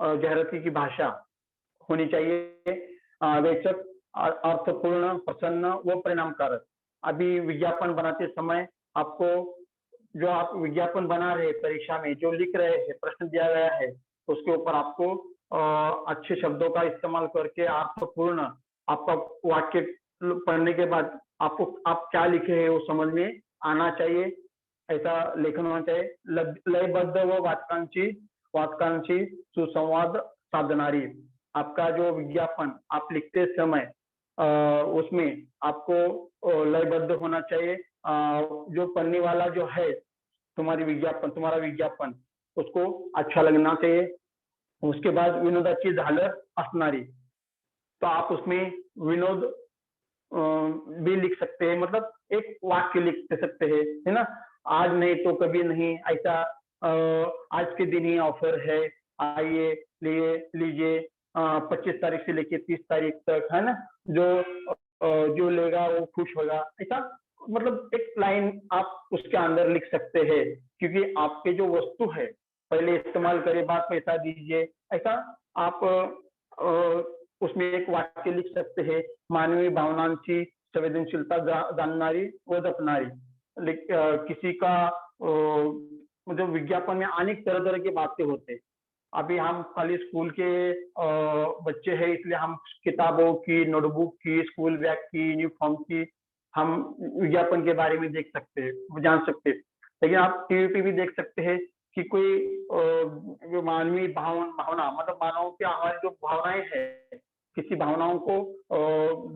जाहिराती की भाषा होनी चाहिए। वेचक, अर्थपूर्ण, प्रसन्न व परिणामकारक। अभी विज्ञापन बनाते समय आपको, जो आप विज्ञापन बना रहे हैं, परीक्षा में जो लिख रहे हैं, प्रश्न दिया गया है, उसके ऊपर आपको अच्छे शब्दों का इस्तेमाल करके अर्थपूर्ण, आपका वाक्य पढ़ने के बाद आपको आप क्या लिखे हैं वो समझ में आना चाहिए, ऐसा लेखन होना चाहिए। लयबद्ध व वाक्यांशी सुसंवाद साधणारी। आपका जो विज्ञापन आप लिखते समय उसमें आपको लयबद्ध होना चाहिए। जो पढ़ने वाला जो है तुम्हारा विज्ञापन उसको अच्छा लगना चाहिए। उसके बाद विनोदाची झालर असणारी, तो आप उसमें विनोद भी लिख सकते हैं, मतलब एक वाक्य लिख सकते हैं, है ना। आज नहीं तो कभी नहीं, ऐसा आज के दिन ही ऑफर है, आइए लीजिए 25 तारीख से लेके 30 तारीख तक, है ना। जो लेगा वो खुश होगा, ऐसा मतलब एक लाइन आप उसके अंदर लिख सकते हैं, क्योंकि आपके जो वस्तु है पहले इस्तेमाल करे बाद पैसा दीजिए, ऐसा आप उसमें एक वाक्य लिख सकते हैं। मानवीय भावनांची संवेदनशीलता जानणारी व जपणारी। किसी का मतलब विज्ञापन में अनेक तरह तरह की बातें होते हैं। अभी हम खाली स्कूल के बच्चे हैं, इसलिए हम किताबों की, नोटबुक की, स्कूल बैग की, यूनिफॉर्म की हम विज्ञापन के बारे में देख सकते हैं, जान सकते हैं। लेकिन आप टीवी पे भी देख सकते हैं कि कोई जो मानवीय भावना मतलब मानव की हमारी जो भावनाएं हैं, किसी भावनाओं को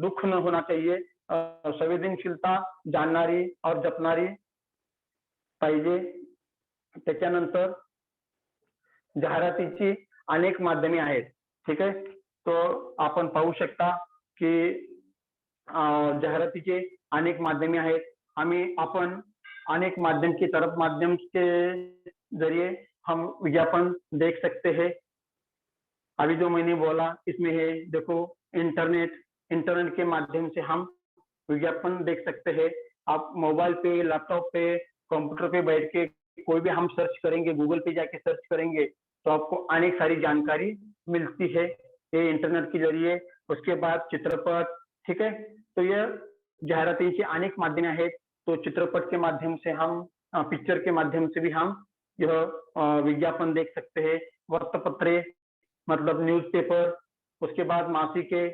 दुख न होना चाहिए, संवेदनशीलता जाणणारी और जपणारी पाहिजे। त्याच्यानंतर जाहिरातीची अनेक माध्यमे आहेत, ठीक आहे। तो आपण पाहू शकता की जाहिरातीचे अनेक माध्यमे आहेत। आपण अनेक माध्यम के जरिए हम विज्ञापन देख सकते हैं। अभी जो मैंने बोला इसमें है, देखो इंटरनेट के माध्यम से हम विज्ञापन देख सकते हैं। आप मोबाइल पे, लैपटॉप पे, कंप्यूटर पे बैठ के कोई भी हम सर्च करेंगे, गूगल पे जाके सर्च करेंगे तो आपको अनेक सारी जानकारी मिलती है ये इंटरनेट के जरिए। उसके बाद चित्रपट, ठीक है। तो यह जाहिरातीची अनेक माध्यमे आहेत। तो चित्रपट के माध्यम से हम, पिक्चर के माध्यम से भी हम यह विज्ञापन देख सकते हैं। वृत्तपत्रे मतलब न्यूज़पेपर, उसके बाद मासिके,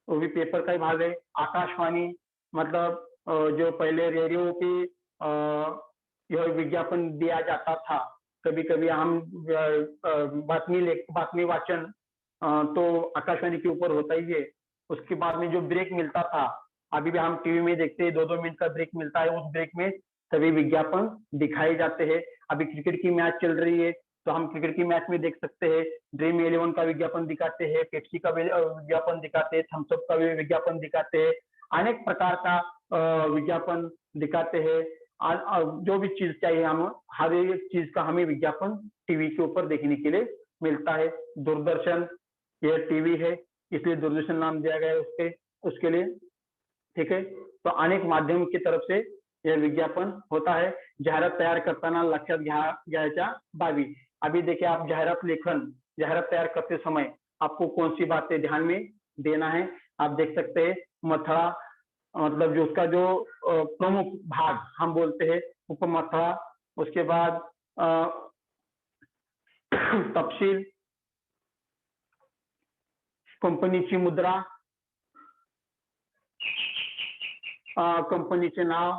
वो भी पेपर का ही भाग है। आकाशवाणी मतलब जो पहले रेडियो की यह विज्ञापन दिया जाता था। कभी कभी हम बातमी वाचन तो आकाशवाणी के ऊपर होता ही है। उसके बाद में जो ब्रेक मिलता था, अभी भी हम टीवी में देखते हैं, 2-2 मिनट का ब्रेक मिलता है। उस ब्रेक में सभी विज्ञापन दिखाए जाते हैं। अभी क्रिकेट की मैच चल रही है तो हम क्रिकेट की मैच में देख सकते हैं, ड्रीम 11 का विज्ञापन दिखाते हैं, पेप्सी का विज्ञापन दिखाते हैं, थम्सअप का विज्ञापन दिखाते हैं, अनेक प्रकार का विज्ञापन दिखाते हैं। जो भी चीज चाहिए, हम हर एक चीज का हमें विज्ञापन टीवी के ऊपर देखने के लिए मिलता है। दूरदर्शन, यह टीवी है इसलिए दूरदर्शन नाम दिया गया है उसके लिए, ठीक है। तो अनेक माध्यम की तरफ से यह विज्ञापन होता है। जाहिरात तयार करताना लक्षात घ्यायच्या बाबी। अभी देखिए, आप जाहिरात तैयार करते समय आपको कौन सी बातें ध्यान में देना है, आप देख सकते हैं। मथड़ा मतलब जो उसका जो प्रमुख भाग हम बोलते हैं, उपमथड़ा। उसके बाद तफसील, कंपनीची मुद्रा, कंपनीचे नाव,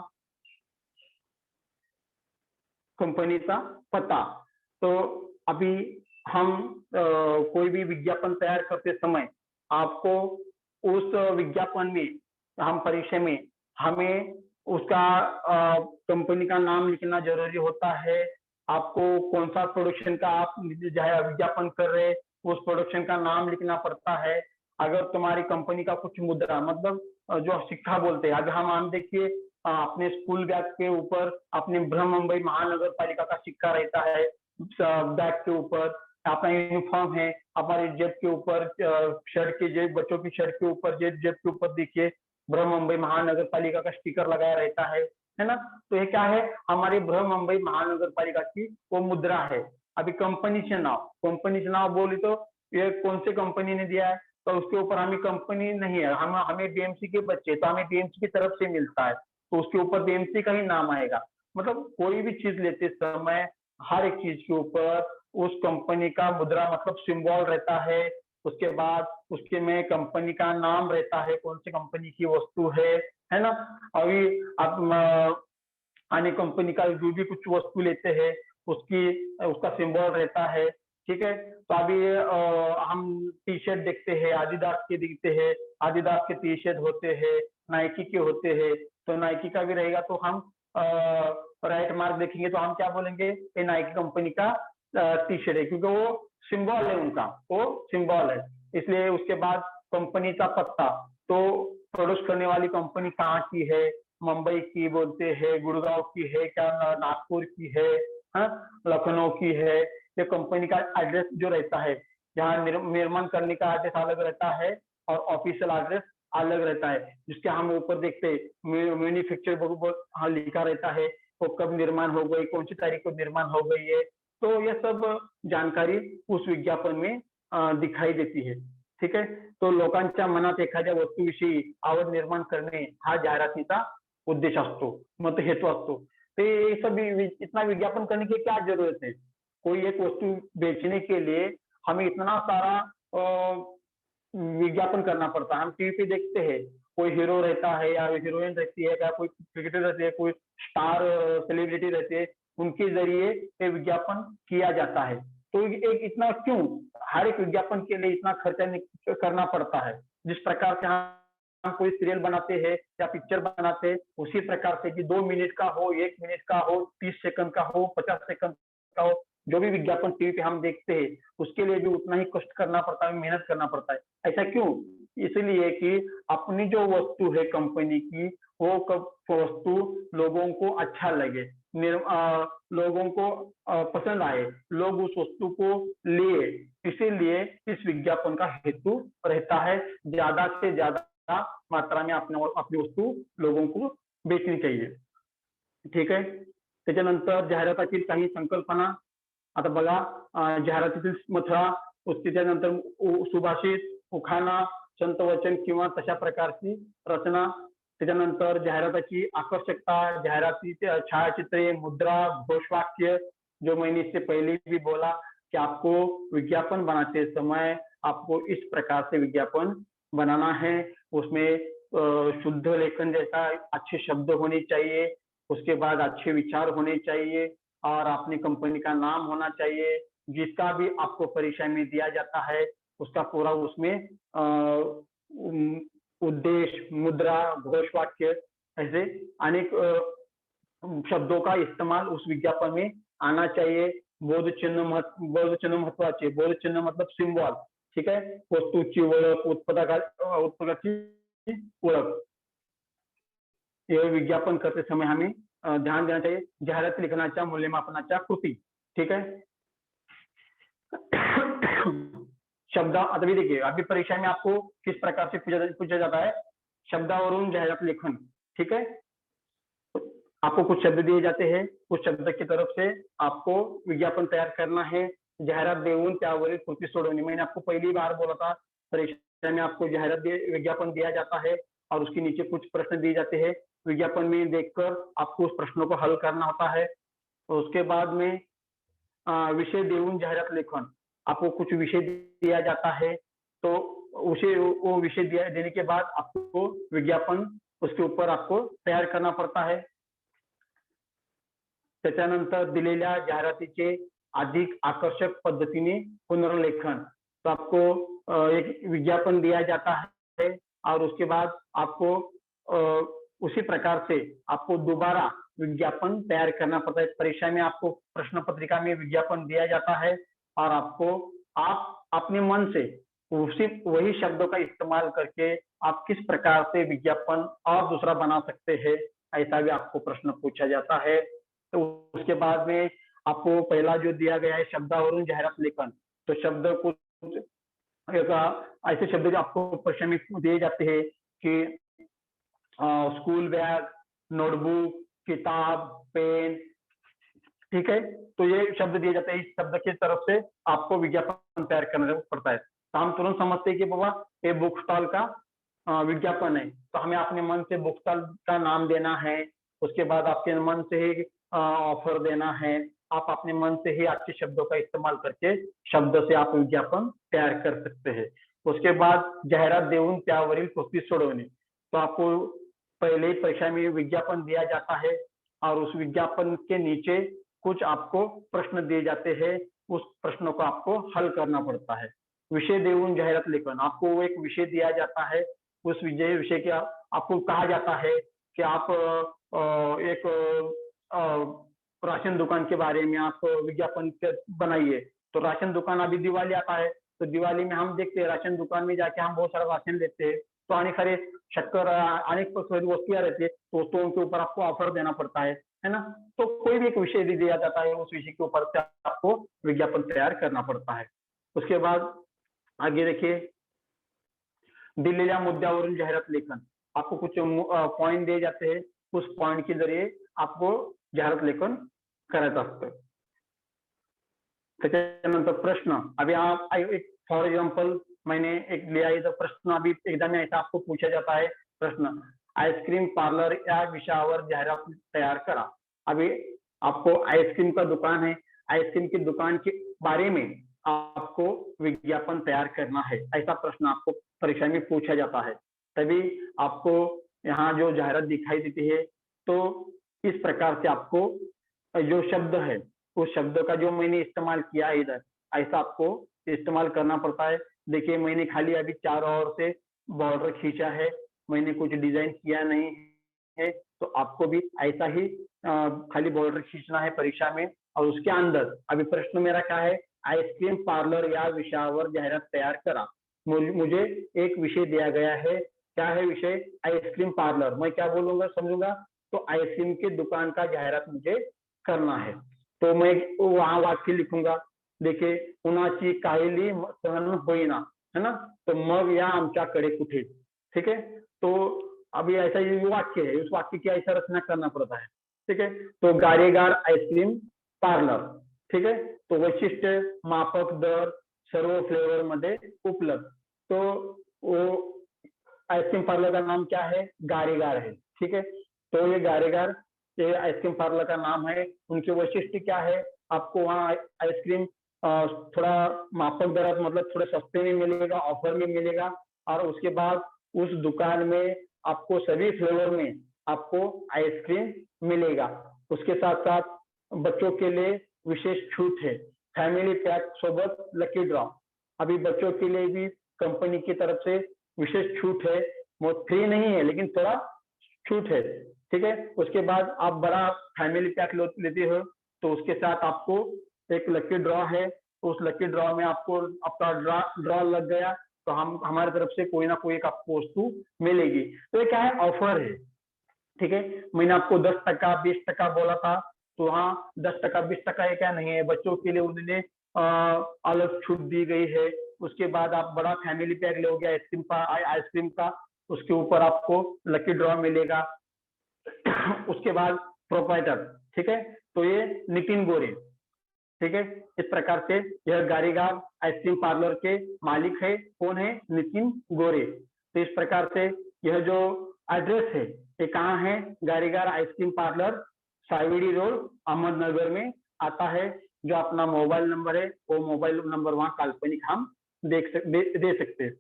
कंपनीचा पता। तो अभी हम कोई भी विज्ञापन तैयार करते समय आपको उस विज्ञापन में, हम परीक्षा में हमें उसका कंपनी का नाम लिखना जरूरी होता है। आपको कौन सा प्रोडक्शन का आप विज्ञापन कर रहे हैं उस प्रोडक्शन का नाम लिखना पड़ता है। अगर तुम्हारी कंपनी का कुछ मुद्रा मतलब जो सिक्का बोलते हैं, अगर हम देखिए अपने स्कूल बैग के ऊपर अपने बृहन्मुंबई महानगर पालिका का सिक्का रहता है, बैग के ऊपर अपना यूनिफॉर्म है, हमारे जेब के ऊपर शर्ट की जेब, बच्चों की शर्ट के ऊपर जेब के ऊपर देखिए बृहन्मुंबई महानगर पालिका का स्टिकर लगाया रहता है ना। तो ये क्या है, हमारी बृहन्मुंबई महानगर पालिका की वो मुद्रा है। अभी कंपनीचे नाव बोली तो ये कौन सी कंपनी ने दिया है, तो उसके ऊपर हमें कंपनी नहीं है, हमें बीएमसी के बच्चे, तो हमें बीएमसी की तरफ से मिलता है, तो उसके ऊपर बीएमसी का ही नाम आएगा। मतलब कोई भी चीज लेते समय हर एक चीज के ऊपर उस कंपनी का मुद्रा मतलब सिंबल रहता है। उसके बाद उसके में कंपनी का नाम रहता है, कौन सी कंपनी की वस्तु है ना। अभी आप अन्य कंपनी का जो भी कुछ वस्तु लेते हैं उसका सिंबल रहता है, ठीक है। तो अभी हम टी शर्ट देखते हैं, आदिदास के दिखते हैं, आदिदास के टी शर्ट होते हैं, नाइकी के होते हैं, तो नाइकी का भी रहेगा तो हम राइट मार्क देखेंगे तो हम क्या बोलेंगे, ये नाइकी कंपनी का टी शर्ट है, क्योंकि वो सिंबल है उनका, वो सिंबल है। इसलिए उसके बाद कंपनी का पत्ता, तो प्रोड्यूस करने वाली कंपनी कहाँ की है, मुंबई की बोलते हैं, गुड़गांव की है क्या, नागपुर की है, लखनऊ की है। ये कंपनी का एड्रेस जो रहता है, जहाँ निर्माण करने का एड्रेस अलग रहता है और ऑफिशियल एड्रेस अलग रहता है, जिसके हम ऊपर देखते मैन्युफैक्चर हाँ लिखा रहता है, वो कब निर्माण हो गई, कौन सी तारीख को निर्माण हो गई है। तो ये सब जानकारी उस विज्ञापन में दिखाई देती है, ठीक आहे। तो लोकांच्या मनात एखाद्या वस्तूविषयी आवड निर्माण करणे हा जाहिरातीचा उद्देश असतो, मग तो हेतू असतो। ते सब इतना विज्ञापन करने की क्या जरूरत है। कोई एक वस्तु बेचने के लिए हमें इतना सारा विज्ञापन करना पड़ता है। हम टीवी पे देखते हैं, कोई हीरो रहता है या हीरोइन रहती है या कोई क्रिकेटर रहती है, कोई स्टार सेलिब्रिटी रहती है, उनके जरिए ये विज्ञापन किया जाता है। तो एक इतना क्यों हर एक विज्ञापन के लिए इतना खर्चा करना पड़ता है। जिस प्रकार से हम कोई सीरियल बनाते हैं या पिक्चर बनाते हैं, उसी प्रकार से कि 2 मिनट का हो, 1 मिनट का हो, 30 सेकंड का हो, 50 सेकंड का हो, जो भी विज्ञापन टीवी पे हम देखते हैं उसके लिए भी उतना ही कष्ट करना पड़ता है, मेहनत करना पड़ता है। ऐसा क्यों, इसलिए कि अपनी जो वस्तु है कंपनी की, वो वस्तु लोगों को अच्छा लगे, लोगों को पसंद आए, लोग उस वस्तु को लिए। इसीलिए इस विज्ञापन का हेतु रहता है ज्यादा से ज्यादा मात्रा में अपनी वस्तू लोगों को बेचनी चाहिए, ठीक आहे। त्याच्यानंतर जाहिरातीतील काही संकल्पना, आता बघा जाहिरातीतील मथळा, त्याच्यानंतर सुभाषित, उखाणा, संतवचन किंवा तशा प्रकारची रचना, त्याच्यानंतर जाहिरातीची आकर्षकता, जाहिरातीचे छायाचित्रे, मुद्रा, घोषवाक्य, जो मैंने इससे पहले भी बोला कि आपको विज्ञापन बनाते समय आपको इस प्रकार से विज्ञापन बनाना है। उसमें शुद्ध लेखन जैसा अच्छे शब्द होने चाहिए, उसके बाद अच्छे विचार होने चाहिए और अपनी कंपनी का नाम होना चाहिए। जिसका भी आपको परीक्षा में दिया जाता है उसका पूरा उसमें उद्देश्य, मुद्रा, घोषवाक्य, ऐसे अनेक शब्दों का इस्तेमाल उस विज्ञापन में आना चाहिए। बोध चिन्ह महत्वाचे, बोध चिन्ह मतलब सिंबल, ठीक है। वस्तूची ओळख, उत्पादकाची ओळख, ये विज्ञापन करते समय हमें ध्यान देना चाहिए। जाहिरात लेखनाच्या मूल्यमापनाच्या कृती, ठीक है। शब्द, अभी देखिए अभी परीक्षा में आपको किस प्रकार से पूछा जाता है, शब्दावरून जाहिरात लेखन, ठीक है। आपको कुछ शब्द दिए जाते हैं, उस शब्द की तरफ से आपको विज्ञापन तैयार करना है। जाहिरात देऊन त्यावरील कृती सोडवणे, मैंने आपको पहली बार बोला था, परीक्षा में आपको विज्ञापन दिया जाता है और उसके नीचे कुछ प्रश्न दिए जाते हैं। विज्ञापन में देखकर आपको उस प्रश्नों को हल करना होता है। तो उसके बाद में विषय देऊन जाहिरात लेखन, आपको कुछ विषय दिया जाता है, तो उसे वो विषय देने के बाद आपको विज्ञापन उसके ऊपर आपको तयार करना पड़ता है। त्याच्यानंतर दिलेल्या जाहिरातीचे अधिक आकर्षक पद्धतीने पुनर्लेखन, तो आपको एक विज्ञापन दिया जाता है और उसके बाद आपको उसी प्रकार से आपको दोबारा विज्ञापन तैयार करना पड़ता है। परीक्षा में आपको प्रश्न पत्रिका में विज्ञापन दिया जाता है और आप अपने मन से उसी वही शब्दों का इस्तेमाल करके आप किस प्रकार से विज्ञापन और दूसरा बना सकते हैं, ऐसा भी आपको प्रश्न पूछा जाता है। तो उसके बाद में आपको पहला जो दिया गया है शब्दावरून जाहिरात लेखन, तो शब्द को ऐसे शब्द जो आपको परीक्षा में दिए जाते हैं कि स्कूल बैग, नोटबुक, किताब, पेन, ठीक है। तो ये शब्द दिए जाते हैं, इस शब्द की तरफ से आपको विज्ञापन तैयार करना पड़ता है। तो हम तुरंत समझते हैं कि बाबा ये बुक स्टॉल का विज्ञापन है, तो हमें अपने मन से बुक स्टॉल का नाम देना है, उसके बाद आपके मन से ही ऑफर देना है, आप अपने मन से ही अच्छे शब्दों का इस्तेमाल करके शब्द से आप विज्ञापन तैयार कर सकते हैं। उसके बाद जाहिरात देऊन त्यावरील कृती सोडवणे, तो आपको पहले ही परीक्षा में विज्ञापन दिया जाता है और उस विज्ञापन के नीचे कुछ आपको प्रश्न दिए जाते हैं, उस प्रश्नों को आपको हल करना पड़ता है। विषय देऊन जाहिरात लेखन, आपको वो एक विषय दिया जाता है, उस विषय के आपको कहा जाता है कि आप एक राशन दुकान के बारे में आप विज्ञापन बनाइए। तो राशन दुकान, अभी दिवाली आता है तो दिवाली में हम देखते हैं राशन दुकान में जाके हम बहुत सारा राशन लेते हैं, तो अनेक सारे शक्कर अनेक वस्तुएं रहती है, तो वस्तुओं के ऊपर आपको ऑफर देना पड़ता है ना। तो कोई भी एक विषय दिया जाता है, उस विषय के ऊपर से आपको विज्ञापन तैयार करना पड़ता है। उसके बाद आगे देखिए, दिलेल्या मुद्द्यावरून जाहिरात लेखन, आपको कुछ पॉइंट दिए जाते हैं, उस पॉइंट के जरिए आपको जाहिरात लेखन करायचं असतं। त्याच्यानंतर प्रश्न, अभी आप एक फॉर एग्जाम्पल मैंने एक लिया है, तो प्रश्न अभी एग्जाम में ऐसा आपको पूछा जाता है प्रश्न, आइसक्रीम पार्लर या विषयावर जाहिरात तैयार करा। अभी आपको आइसक्रीम का दुकान है, आइसक्रीम की दुकान के बारे में आपको विज्ञापन तैयार करना है, ऐसा प्रश्न आपको परीक्षा में पूछा जाता है। तभी आपको यहाँ जो जाहिरात दिखाई देती है, तो इस प्रकार से आपको जो शब्द है उस शब्द का जो मैंने इस्तेमाल किया है इधर, ऐसा आपको इस्तेमाल करना पड़ता है। देखिए मैंने खाली अभी चारों ओर से बॉर्डर खींचा है, मैंने कुछ डिजाइन किया नहीं है, तो आपको भी ऐसा ही खाली बॉर्डर खींचना है परीक्षा में। और उसके अंदर अभी प्रश्न मेरा क्या है, आइसक्रीम पार्लर या विषयावर जाहिरात तैयार करा। मुझे एक विषय दिया गया है, क्या है विषय, आइसक्रीम पार्लर। मैं क्या बोलूंगा समझूंगा, तो आइसक्रीम की दुकान का जाहिरात मुझे करना है, तो मैं वहां वाक्य लिखूंगा। देखिए, उन्हाची काहिली सहन होईना, है ना, तो मग या आमच्याकडे कुठे, ठीक है। तो अभी ऐसा ये वाक्य है, उस वाक्य की ऐसा रचना करना पड़ता है, ठीक है। तो गारेगार आइसक्रीम पार्लर, ठीक है। तो वैशिष्ट्य, मापक, दर सर्व फ्लेवर मध्ये उपलब्ध। तो वो आइसक्रीम पार्लर का नाम क्या है, गारेगार है, ठीक है। तो ये गारेगार ये आइसक्रीम पार्लर का नाम है। उनके वैशिष्ट्य क्या है, आपको वहाँ आइसक्रीम थोड़ा मापक दर मतलब थोड़े सस्ते में मिलेगा, ऑफर में मिलेगा, और उसके बाद उस दुकान में आपको सभी फ्लेवर में आपको आइसक्रीम मिलेगा। उसके साथ साथ बच्चों के लिए विशेष छूट है, फैमिली पैक सोबत लकी ड्रॉ। अभी बच्चों के लिए भी कंपनी की तरफ से विशेष छूट है, वो फ्री नहीं है लेकिन थोड़ा छूट है, ठीक है। उसके बाद आप बड़ा फैमिली पैक लेते हो, तो उसके साथ आपको एक लकी ड्रॉ है, उस लकी ड्रॉ में आपको आपका ड्रॉ लग गया तो हम हमारी तरफ से कोई ना कोई एक आपको वस्तु मिलेगी। तो ये क्या है, ऑफर है, ठीक है। मैंने आपको 10%, 20% बोला था, तो हाँ 10%, 20% ये क्या नहीं है, बच्चों के लिए उन्होंने अलग छूट दी गई है। उसके बाद आप बड़ा फैमिली पैक लोगे आइसक्रीम का, उसके ऊपर आपको लकी ड्रॉ मिलेगा। उसके बाद प्रोप्राइटर, ठीक है, तो ये नितिन गोरे, ठीक है। इस प्रकार से यह गारेगार आइसक्रीम पार्लर के मालिक है, कौन है, नितिन गोरे। तो इस प्रकार से यह जो एड्रेस है ये कहाँ है, गारेगार आइसक्रीम पार्लर, साइवड़ी रोड, अहमदनगर में आता है। जो अपना मोबाइल नंबर है वो मोबाइल नंबर वहाँ काल्पनिक हम दे सकते हैं।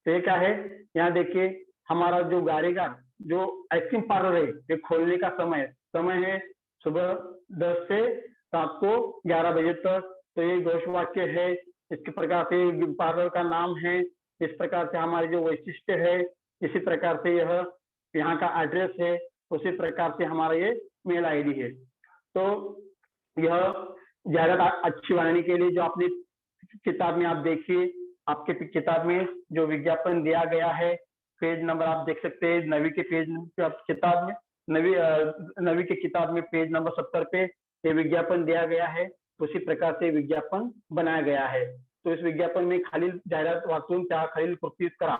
तो ये क्या है, यहाँ देखिए हमारा जो गाड़ीगार जो आइसक्रीम पार्लर है, ये खोलने का समय है सुबह 10 से रात को 11 बजे तक। तो ये घोषवाक्य है, इसके प्रकार से पार्लर का नाम है, इस प्रकार से हमारे जो वैशिष्ट्य है, इसी प्रकार से यह यहाँ का एड्रेस है, उसी प्रकार से हमारा ये मेल आईडी है। तो यह जाहिरात अच्छी बनाने के लिए जो आपने किताब में आप देखिए, आपके किताब में जो विज्ञापन दिया गया है, पेज नंबर आप देख सकते हैं, नवी के किताब में नवी की किताब में पेज नंबर 70 पे ये विज्ञापन दिया गया है। उसी प्रकार से विज्ञापन बनाया गया है। तो इस विज्ञापन में खालील जाहिरात वाचून त्या खालील कृती करा,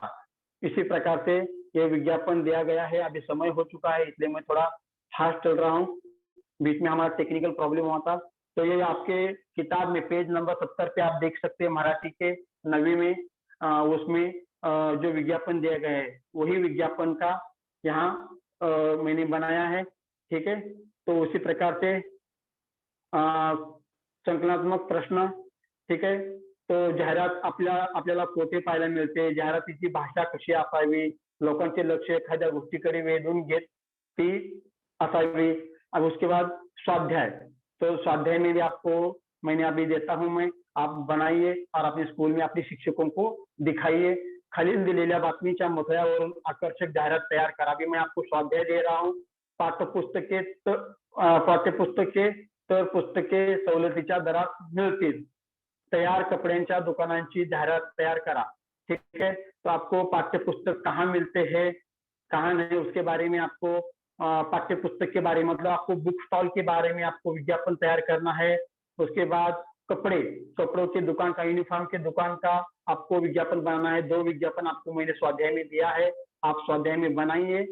इसी प्रकार से ये विज्ञापन दिया गया है। अभी समय हो चुका है, इसलिए मैं थोड़ा फास्ट चल रहा हूँ, बीच में हमारा टेक्निकल प्रॉब्लम हुआ था। तो ये आपके किताब में पेज नंबर 70 पे आप देख सकते हैं, मराठी के नवी में उसमें जो विज्ञापन दिया गया है वही विज्ञापन का यहाँ मैंने बनाया है। ठीक है, तो उसी प्रकार से संकलनात्मक प्रश्न, ठीक आहे। तो जाहिरात आपल्याला कोठे पाहायला मिळते, जाहिरातीची भाषा कशी असावी, लोकांचे लक्ष एखाद्या गोष्टीकडे वेधून घेत ती असावी। अब उसके बाद स्वाध्याय, तो स्वाध्याय में भी आपको मैंने अभी देता हूं मैं, आप बनाइए और अपने स्कूल में अपने शिक्षकों को दिखाइए। खालील दिलेल्या बातमीच्या मथळ्यावरून आकर्षक जाहिरात तयार करावी। मैं आपको स्वाध्याय दे रहा हूं। पाठ्यपुस्तके तर पुस्तके सवलतीच्या दरात मिळतील। तैयार कपड्यांच्या दुकानांची जाहिरात तैयार करा। ठीक है, तो आपको पाठ्यपुस्तक कहाँ मिलते हैं, कहाँ नहीं, उसके बारे में आपको पाठ्यपुस्तक के बारे में मतलब आपको बुक स्टॉल के बारे में आपको विज्ञापन तैयार करना है। उसके बाद कपड़ों की दुकान का, यूनिफॉर्म की दुकान का आपको विज्ञापन बनाना है। 2 विज्ञापन आपको मैंने स्वाध्याय में दिया है, आप स्वाध्याय में बनाइए।